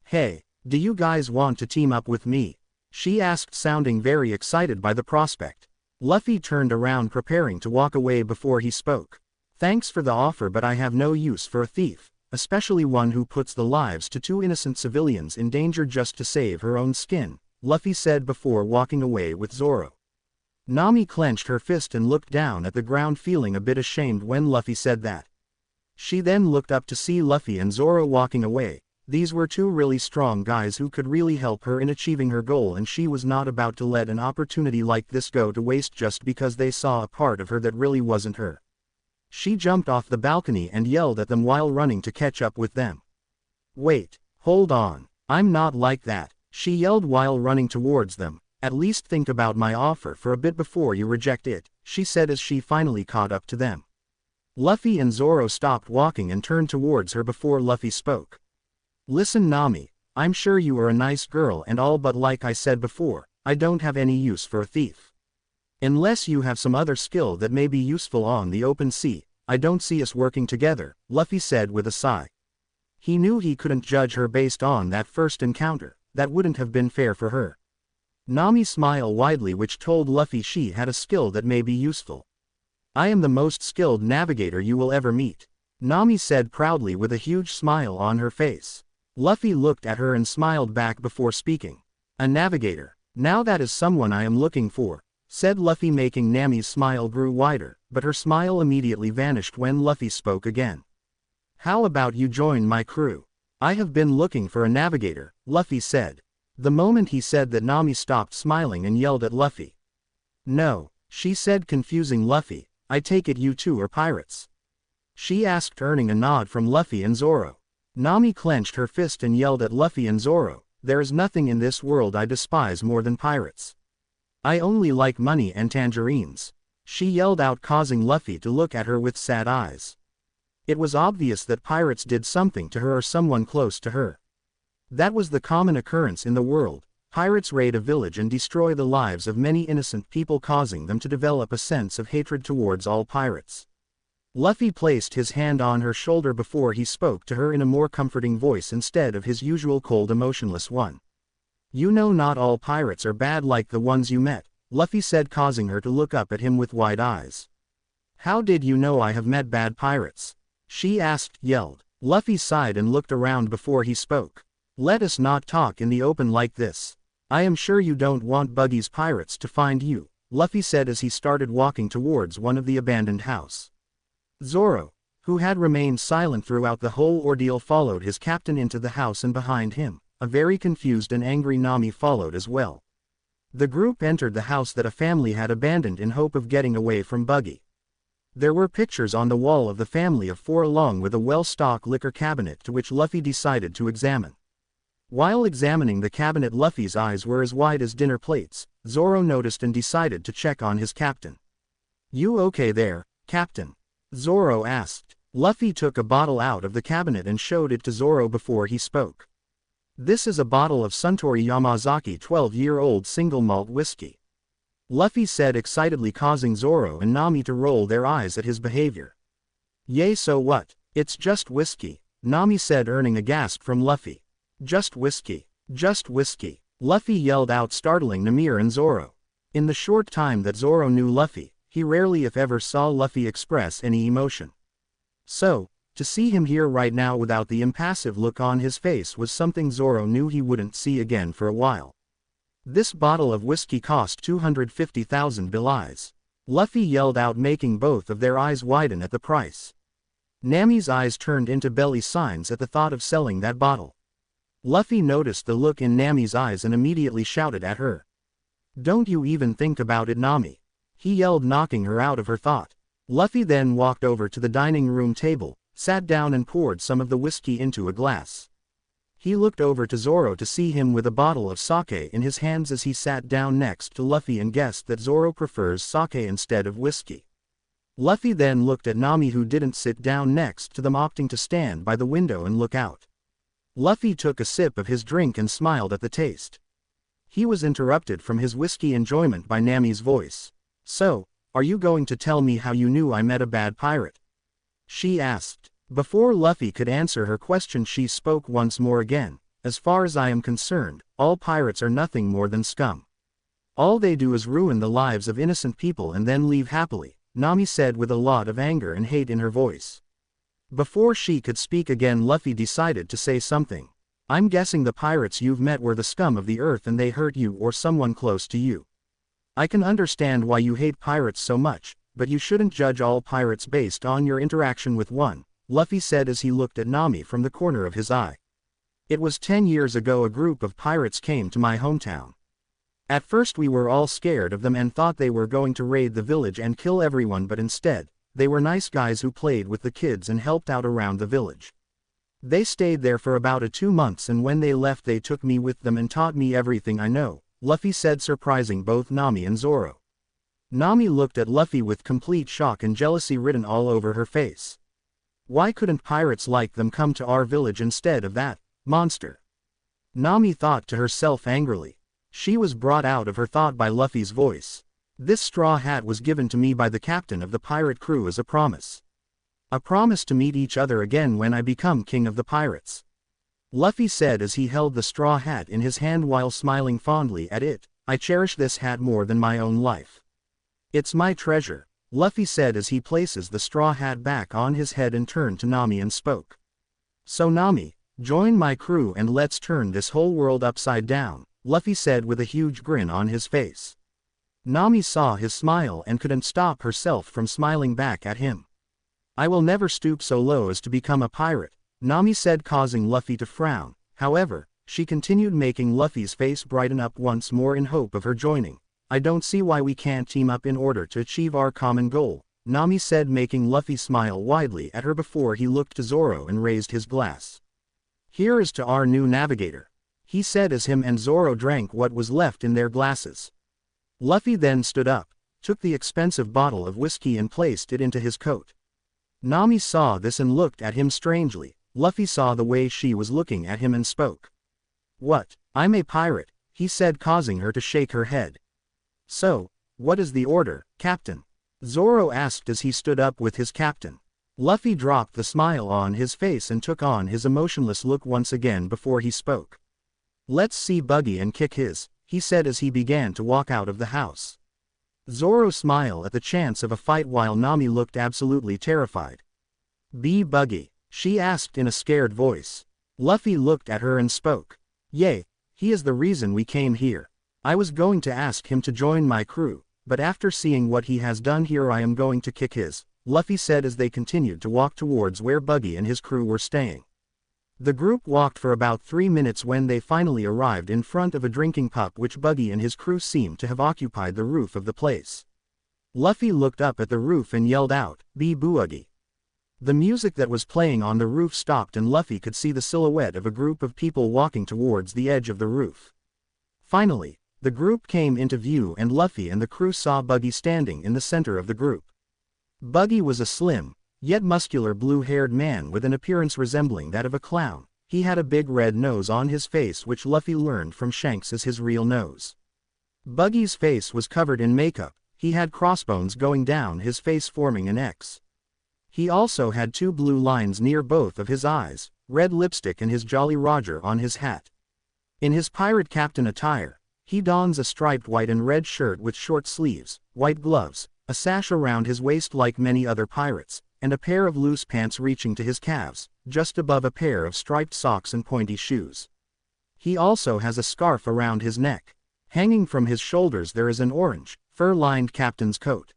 Hey, do you guys want to team up with me? She asked, sounding very excited by the prospect. Luffy turned around preparing to walk away before he spoke. Thanks for the offer, but I have no use for a thief, especially one who puts the lives to 2 innocent civilians in danger just to save her own skin, Luffy said before walking away with Zoro. Nami clenched her fist and looked down at the ground, feeling a bit ashamed when Luffy said that. She then looked up to see Luffy and Zoro walking away. These were 2 really strong guys who could really help her in achieving her goal, and she was not about to let an opportunity like this go to waste just because they saw a part of her that really wasn't her. She jumped off the balcony and yelled at them while running to catch up with them. Wait, hold on, I'm not like that, she yelled while running towards them. At least think about my offer for a bit before you reject it, she said as she finally caught up to them. Luffy and Zoro stopped walking and turned towards her before Luffy spoke. Listen Nami, I'm sure you are a nice girl and all, but like I said before, I don't have any use for a thief. Unless you have some other skill that may be useful on the open sea, I don't see us working together, Luffy said with a sigh. He knew he couldn't judge her based on that first encounter, that wouldn't have been fair for her. Nami smiled widely, which told Luffy she had a skill that may be useful. I am the most skilled navigator you will ever meet, Nami said proudly with a huge smile on her face. Luffy looked at her and smiled back before speaking. A navigator. Now that is someone I am looking for, said Luffy, making Nami's smile grew wider, but her smile immediately vanished when Luffy spoke again. How about you join my crew? I have been looking for a navigator, Luffy said. The moment he said that, Nami stopped smiling and yelled at Luffy. No, she said, confusing Luffy, I take it you two are pirates? She asked, earning a nod from Luffy and Zoro. Nami clenched her fist and yelled at Luffy and Zoro, there is nothing in this world I despise more than pirates. I only like money and tangerines, she yelled out, causing Luffy to look at her with sad eyes. It was obvious that pirates did something to her or someone close to her. That was the common occurrence in the world. Pirates raid a village and destroy the lives of many innocent people, causing them to develop a sense of hatred towards all pirates. Luffy placed his hand on her shoulder before he spoke to her in a more comforting voice instead of his usual cold, emotionless one. You know, not all pirates are bad like the ones you met, Luffy said, causing her to look up at him with wide eyes. How did you know I have met bad pirates? She asked, yelled. Luffy sighed and looked around before he spoke. Let us not talk in the open like this. I am sure you don't want Buggy's pirates to find you, Luffy said as he started walking towards one of the abandoned house. Zoro, who had remained silent throughout the whole ordeal, followed his captain into the house, and behind him, a very confused and angry Nami followed as well. The group entered the house that a family had abandoned in hope of getting away from Buggy. There were pictures on the wall of the family of four, along with a well-stocked liquor cabinet to which Luffy decided to examine. While examining the cabinet, Luffy's eyes were as wide as dinner plates. Zoro noticed and decided to check on his captain. You okay there, Captain? Zoro asked. Luffy took a bottle out of the cabinet and showed it to Zoro before he spoke. This is a bottle of Suntory Yamazaki 12-year-old single malt whiskey, Luffy said excitedly, causing Zoro and Nami to roll their eyes at his behavior. Yay, so what? It's just whiskey, Nami said, earning a gasp from Luffy. Just whiskey. Just whiskey, Luffy yelled out, startling Namir and Zoro. In the short time that Zoro knew Luffy, he rarely if ever saw Luffy express any emotion. So, to see him here right now without the impassive look on his face was something Zoro knew he wouldn't see again for a while. This bottle of whiskey cost 250,000 bilais. Luffy yelled out, making both of their eyes widen at the price. Nami's eyes turned into belly signs at the thought of selling that bottle. Luffy noticed the look in Nami's eyes and immediately shouted at her. Don't you even think about it, Nami, he yelled, knocking her out of her thought. Luffy then walked over to the dining room table, sat down and poured some of the whiskey into a glass. He looked over to Zoro to see him with a bottle of sake in his hands as he sat down next to Luffy and guessed that Zoro prefers sake instead of whiskey. Luffy then looked at Nami, who didn't sit down next to them, opting to stand by the window and look out. Luffy took a sip of his drink and smiled at the taste. He was interrupted from his whiskey enjoyment by Nami's voice. So, are you going to tell me how you knew I met a bad pirate? She asked. Before Luffy could answer her question, she spoke once more again. As far as I am concerned, all pirates are nothing more than scum. All they do is ruin the lives of innocent people and then leave happily, Nami said with a lot of anger and hate in her voice. Before she could speak again, Luffy decided to say something. I'm guessing the pirates you've met were the scum of the earth and they hurt you or someone close to you. I can understand why you hate pirates so much, but you shouldn't judge all pirates based on your interaction with one, Luffy said as he looked at Nami from the corner of his eye. It was 10 years ago a group of pirates came to my hometown. At first we were all scared of them and thought they were going to raid the village and kill everyone, but instead, they were nice guys who played with the kids and helped out around the village. They stayed there for about 2 months and when they left they took me with them and taught me everything I know, Luffy said, surprising both Nami and Zoro. Nami looked at Luffy with complete shock and jealousy written all over her face. Why couldn't pirates like them come to our village instead of that? monster. Nami thought to herself angrily. She was brought out of her thought by Luffy's voice. This straw hat was given to me by the captain of the pirate crew as a promise. A promise to meet each other again when I become king of the pirates. Luffy said as he held the straw hat in his hand while smiling fondly at it. I cherish this hat more than my own life. It's my treasure, Luffy said as he places the straw hat back on his head and turned to Nami and spoke. So Nami, join my crew and let's turn this whole world upside down, Luffy said with a huge grin on his face. Nami saw his smile and couldn't stop herself from smiling back at him. I will never stoop so low as to become a pirate, Nami said, causing Luffy to frown. However, she continued, making Luffy's face brighten up once more in hope of her joining. I don't see why we can't team up in order to achieve our common goal, Nami said, making Luffy smile widely at her before he looked to Zoro and raised his glass. Here is to our new navigator, he said as him and Zoro drank what was left in their glasses. Luffy then stood up, took the expensive bottle of whiskey and placed it into his coat. Nami saw this and looked at him strangely. Luffy saw the way she was looking at him and spoke. What? I'm a pirate, he said, causing her to shake her head. So, what is the order, Captain? Zoro asked as he stood up with his captain. Luffy dropped the smile on his face and took on his emotionless look once again before he spoke. Let's see Buggy and kick his, he said as he began to walk out of the house. Zoro smiled at the chance of a fight while Nami looked absolutely terrified. Be Buggy? She asked in a scared voice. Luffy looked at her and spoke. Yay, he is the reason we came here. I was going to ask him to join my crew, but after seeing what he has done here I am going to kick his, Luffy said as they continued to walk towards where Buggy and his crew were staying. The group walked for about 3 minutes when they finally arrived in front of a drinking cup which Buggy and his crew seemed to have occupied the roof of the place. Luffy looked up at the roof and yelled out, Be Boogie. The music that was playing on the roof stopped and Luffy could see the silhouette of a group of people walking towards the edge of the roof. Finally, the group came into view and Luffy and the crew saw Buggy standing in the center of the group. Buggy was a slim, yet muscular blue-haired man with an appearance resembling that of a clown. He had a big red nose on his face which Luffy learned from Shanks as his real nose. Buggy's face was covered in makeup. He had crossbones going down his face forming an X. He also had 2 blue lines near both of his eyes, red lipstick and his Jolly Roger on his hat. In his pirate captain attire, he dons a striped white and red shirt with short sleeves, white gloves, a sash around his waist like many other pirates, and a pair of loose pants reaching to his calves, just above a pair of striped socks and pointy shoes. He also has a scarf around his neck. Hanging from his shoulders there is an orange, fur-lined captain's coat.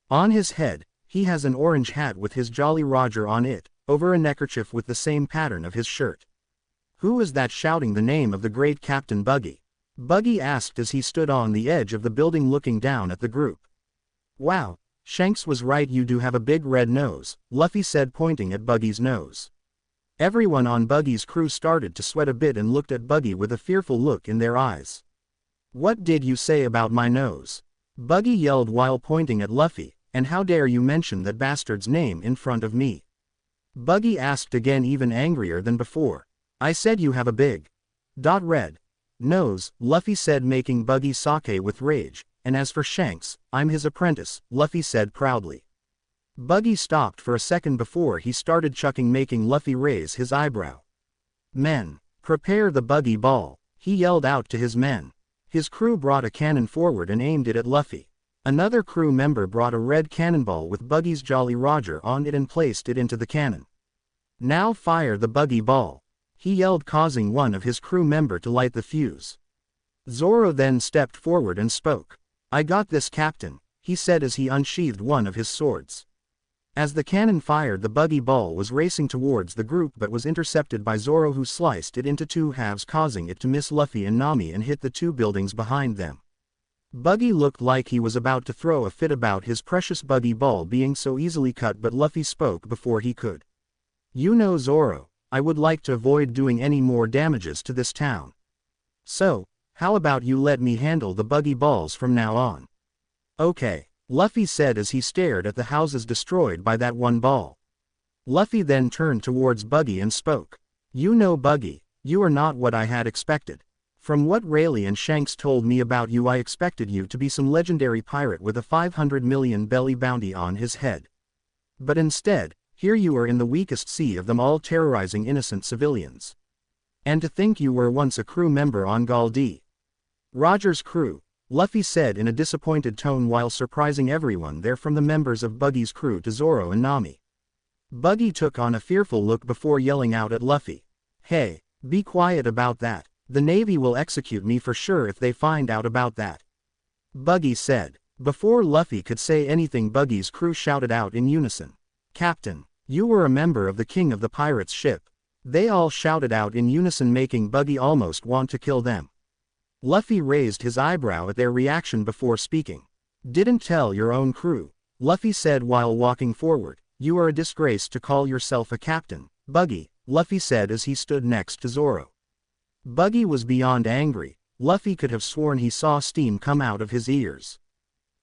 On his head, he has an orange hat with his Jolly Roger on it, over a neckerchief with the same pattern of his shirt. Who is that shouting the name of the great Captain Buggy? Buggy asked as he stood on the edge of the building looking down at the group. Wow, Shanks was right, you do have a big red nose, Luffy said, pointing at Buggy's nose. Everyone on Buggy's crew started to sweat a bit and looked at Buggy with a fearful look in their eyes. What did you say about my nose? Buggy yelled while pointing at Luffy, and how dare you mention that bastard's name in front of me? Buggy asked again, even angrier than before. I said you have a big red nose, Luffy said, making Buggy sake with rage, and as for Shanks, I'm his apprentice, Luffy said proudly. Buggy stopped for a second before he started chucking, making Luffy raise his eyebrow. Men, prepare the Buggy ball, he yelled out to his men. His crew brought a cannon forward and aimed it at Luffy. Another crew member brought a red cannonball with Buggy's Jolly Roger on it and placed it into the cannon. Now fire the Buggy ball, he yelled, causing one of his crew member to light the fuse. Zoro then stepped forward and spoke. I got this, Captain, he said as he unsheathed one of his swords. As the cannon fired, the Buggy ball was racing towards the group but was intercepted by Zoro, who sliced it into 2 halves, causing it to miss Luffy and Nami and hit the 2 buildings behind them. Buggy looked like he was about to throw a fit about his precious Buggy ball being so easily cut, but Luffy spoke before he could. You know, Zoro, I would like to avoid doing any more damages to this town. So, how about you let me handle the Buggy balls from now on? Okay, Luffy said as he stared at the houses destroyed by that one ball. Luffy then turned towards Buggy and spoke. You know, Buggy, You are not what I had expected. From what Rayleigh and Shanks told me about you, I expected you to be some legendary pirate with a 500 million belly bounty on his head. But instead, here you are in the weakest sea of them all, terrorizing innocent civilians. And to think you were once a crew member on Gall D. Roger's crew, Luffy said in a disappointed tone while surprising everyone there, from the members of Buggy's crew to Zoro and Nami. Buggy took on a fearful look before yelling out at Luffy. Hey, be quiet about that. The Navy will execute me for sure if they find out about that. Buggy said. Before Luffy could say anything, Buggy's crew shouted out in unison. Captain, you were a member of the King of the Pirates ship. They all shouted out in unison, making Buggy almost want to kill them. Luffy raised his eyebrow at their reaction before speaking. Didn't tell your own crew, Luffy said while walking forward. You are a disgrace to call yourself a captain, Buggy, Luffy said as he stood next to Zoro. Buggy was beyond angry. Luffy could have sworn he saw steam come out of his ears.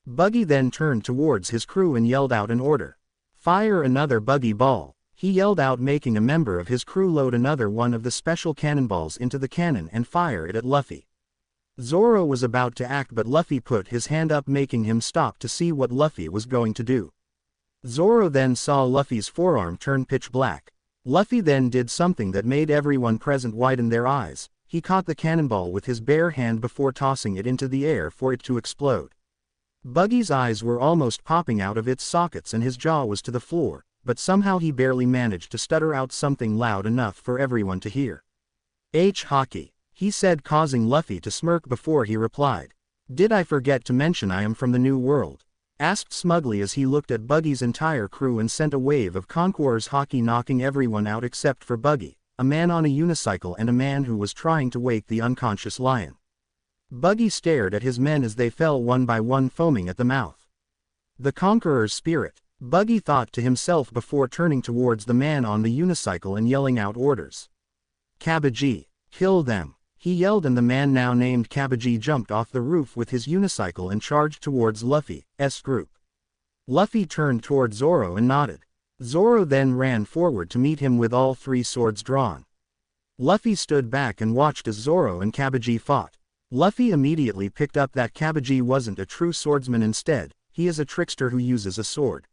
Buggy then turned towards his crew and yelled out an order. Fire another Buggy ball, he yelled out, making a member of his crew load another one of the special cannonballs into the cannon and fire it at Luffy. Zoro was about to act, but Luffy put his hand up, making him stop to see what Luffy was going to do. Zoro then saw Luffy's forearm turn pitch black. Luffy then did something that made everyone present widen their eyes. He caught the cannonball with his bare hand before tossing it into the air for it to explode. Buggy's eyes were almost popping out of its sockets and his jaw was to the floor, but somehow he barely managed to stutter out something loud enough for everyone to hear. Hockey, he said, causing Luffy to smirk before he replied. Did I forget to mention I am from the New World? Asked smugly as he looked at Buggy's entire crew and sent a wave of Conqueror's Hockey, knocking everyone out except for Buggy, a man on a unicycle and a man who was trying to wake the unconscious lion. Buggy stared at his men as they fell one by one, foaming at the mouth. The Conqueror's spirit, Buggy thought to himself before turning towards the man on the unicycle and yelling out orders. Cabbage, kill them, he yelled, and the man now named Cabbage jumped off the roof with his unicycle and charged towards Luffy's group. Luffy turned toward Zoro and nodded. Zoro then ran forward to meet him with all three swords drawn. Luffy stood back and watched as Zoro and Cabbage fought. Luffy immediately picked up that Cabbage wasn't a true swordsman, instead, he is a trickster who uses a sword.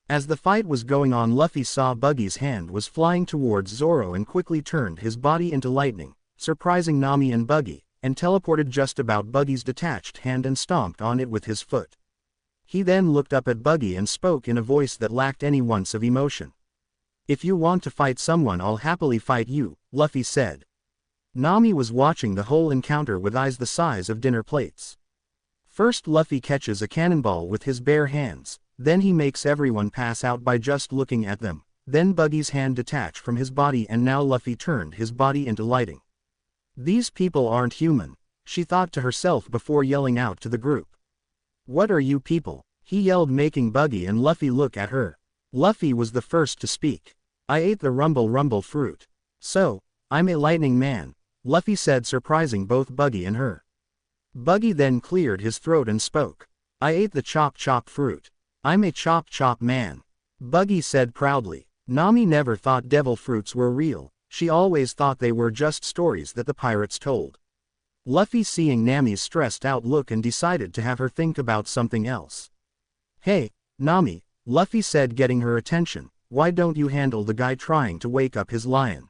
As the fight was going on, Luffy saw Buggy's hand was flying towards Zoro and quickly turned his body into lightning, surprising Nami and Buggy, and teleported just about Buggy's detached hand and stomped on it with his foot. He then looked up at Buggy and spoke in a voice that lacked any ounce of emotion. If you want to fight someone, I'll happily fight you, Luffy said. Nami was watching the whole encounter with eyes the size of dinner plates. First, Luffy catches a cannonball with his bare hands, then he makes everyone pass out by just looking at them, then Buggy's hand detached from his body and now Luffy turned his body into lighting. These people aren't human, she thought to herself before yelling out to the group. What are you people? He yelled, making Buggy and Luffy look at her. Luffy was the first to speak. I ate the rumble fruit. So, I'm a lightning man, Luffy said, surprising both Buggy and her. Buggy then cleared his throat and spoke. I ate the chop fruit. I'm a chop man, Buggy said proudly. Nami never thought devil fruits were real, she always thought they were just stories that the pirates told. Luffy, seeing Nami's stressed out look, and decided to have her think about something else. Hey, Nami, Luffy said, getting her attention, why don't you handle the guy trying to wake up his lion?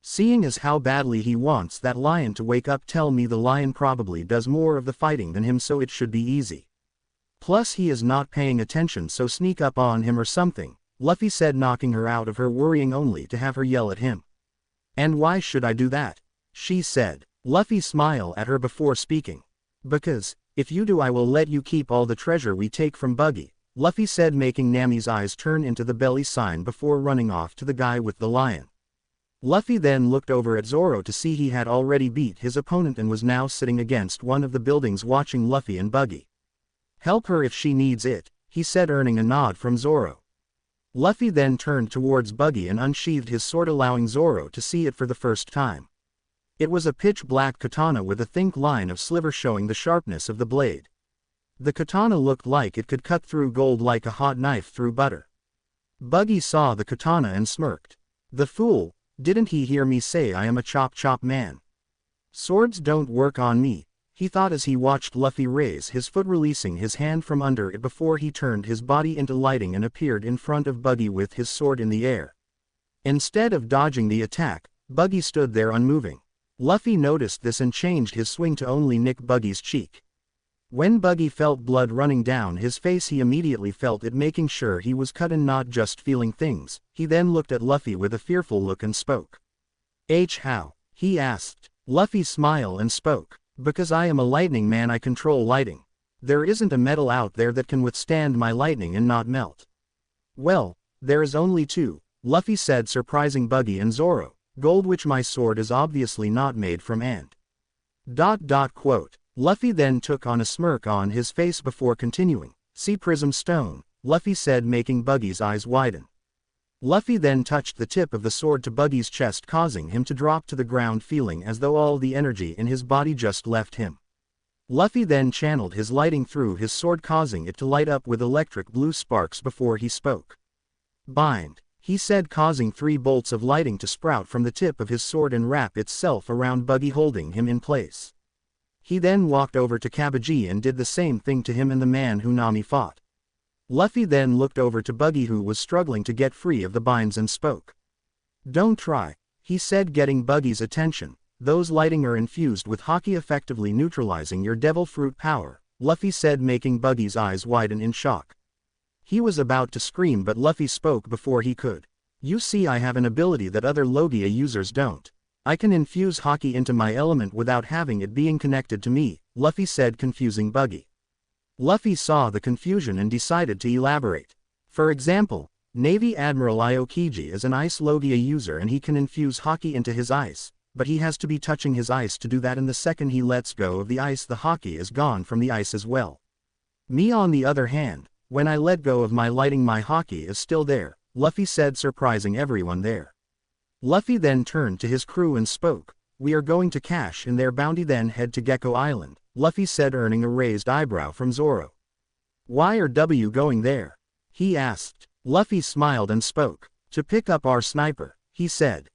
Seeing as how badly he wants that lion to wake up, tell me the lion probably does more of the fighting than him, so it should be easy. Plus he is not paying attention, so sneak up on him or something, Luffy said, knocking her out of her worrying only to have her yell at him. And why should I do that? She said. Luffy smiled at her before speaking. Because, if you do, I will let you keep all the treasure we take from Buggy, Luffy said, making Nami's eyes turn into the belly sign before running off to the guy with the lion. Luffy then looked over at Zoro to see he had already beat his opponent and was now sitting against one of the buildings watching Luffy and Buggy. Help her if she needs it, he said, earning a nod from Zoro. Luffy then turned towards Buggy and unsheathed his sword, allowing Zoro to see it for the first time. It was a pitch-black katana with a thick line of sliver showing the sharpness of the blade. The katana looked like it could cut through gold like a hot knife through butter. Buggy saw the katana and smirked. The fool, Didn't he hear me say I am a chop chop man? Swords don't work on me, he thought as he watched Luffy raise his foot, releasing his hand from under it before he turned his body into lighting and appeared in front of Buggy with his sword in the air. Instead of dodging the attack, Buggy stood there unmoving. Luffy noticed this and changed his swing to only nick Buggy's cheek. When Buggy felt blood running down his face, he immediately felt it, making sure he was cut and not just feeling things. He then looked at Luffy with a fearful look and spoke. How? He asked. Luffy smiled and spoke. Because I am a lightning man, I control lighting. There isn't a metal out there that can withstand my lightning and not melt. Well, there is only two, Luffy said, surprising Buggy and Zoro. Gold, which my sword is obviously not made from, and ... Quote. Luffy then took on a smirk on his face before continuing. See Prism Stone, Luffy said, making Buggy's eyes widen. Luffy then touched the tip of the sword to Buggy's chest, causing him to drop to the ground, feeling as though all the energy in his body just left him. Luffy then channeled his lighting through his sword, causing it to light up with electric blue sparks before he spoke. Bind, he said, causing 3 bolts of lighting to sprout from the tip of his sword and wrap itself around Buggy, holding him in place. He then walked over to Kabaji and did the same thing to him and the man who Nami fought. Luffy then looked over to Buggy, who was struggling to get free of the binds, and spoke. Don't try, he said, getting Buggy's attention. Those lighting are infused with Haki, effectively neutralizing your devil fruit power, Luffy said, making Buggy's eyes widen in shock. He was about to scream, but Luffy spoke before he could. You see, I have an ability that other Logia users don't. I can infuse Haki into my element without having it being connected to me, Luffy said, confusing Buggy. Luffy saw the confusion and decided to elaborate. For example, Navy Admiral Aokiji is an Ice Logia user and he can infuse Haki into his ice, but he has to be touching his ice to do that, and the second he lets go of the ice, the Haki is gone from the ice as well. Me, on the other hand, when I let go of my lighting, my Haki is still there, Luffy said, surprising everyone there. Luffy then turned to his crew and spoke. We are going to cash in their bounty, then head to Gecko Island, Luffy said, earning a raised eyebrow from Zoro. Why are we going there? He asked. Luffy smiled and spoke. To pick up our sniper, he said.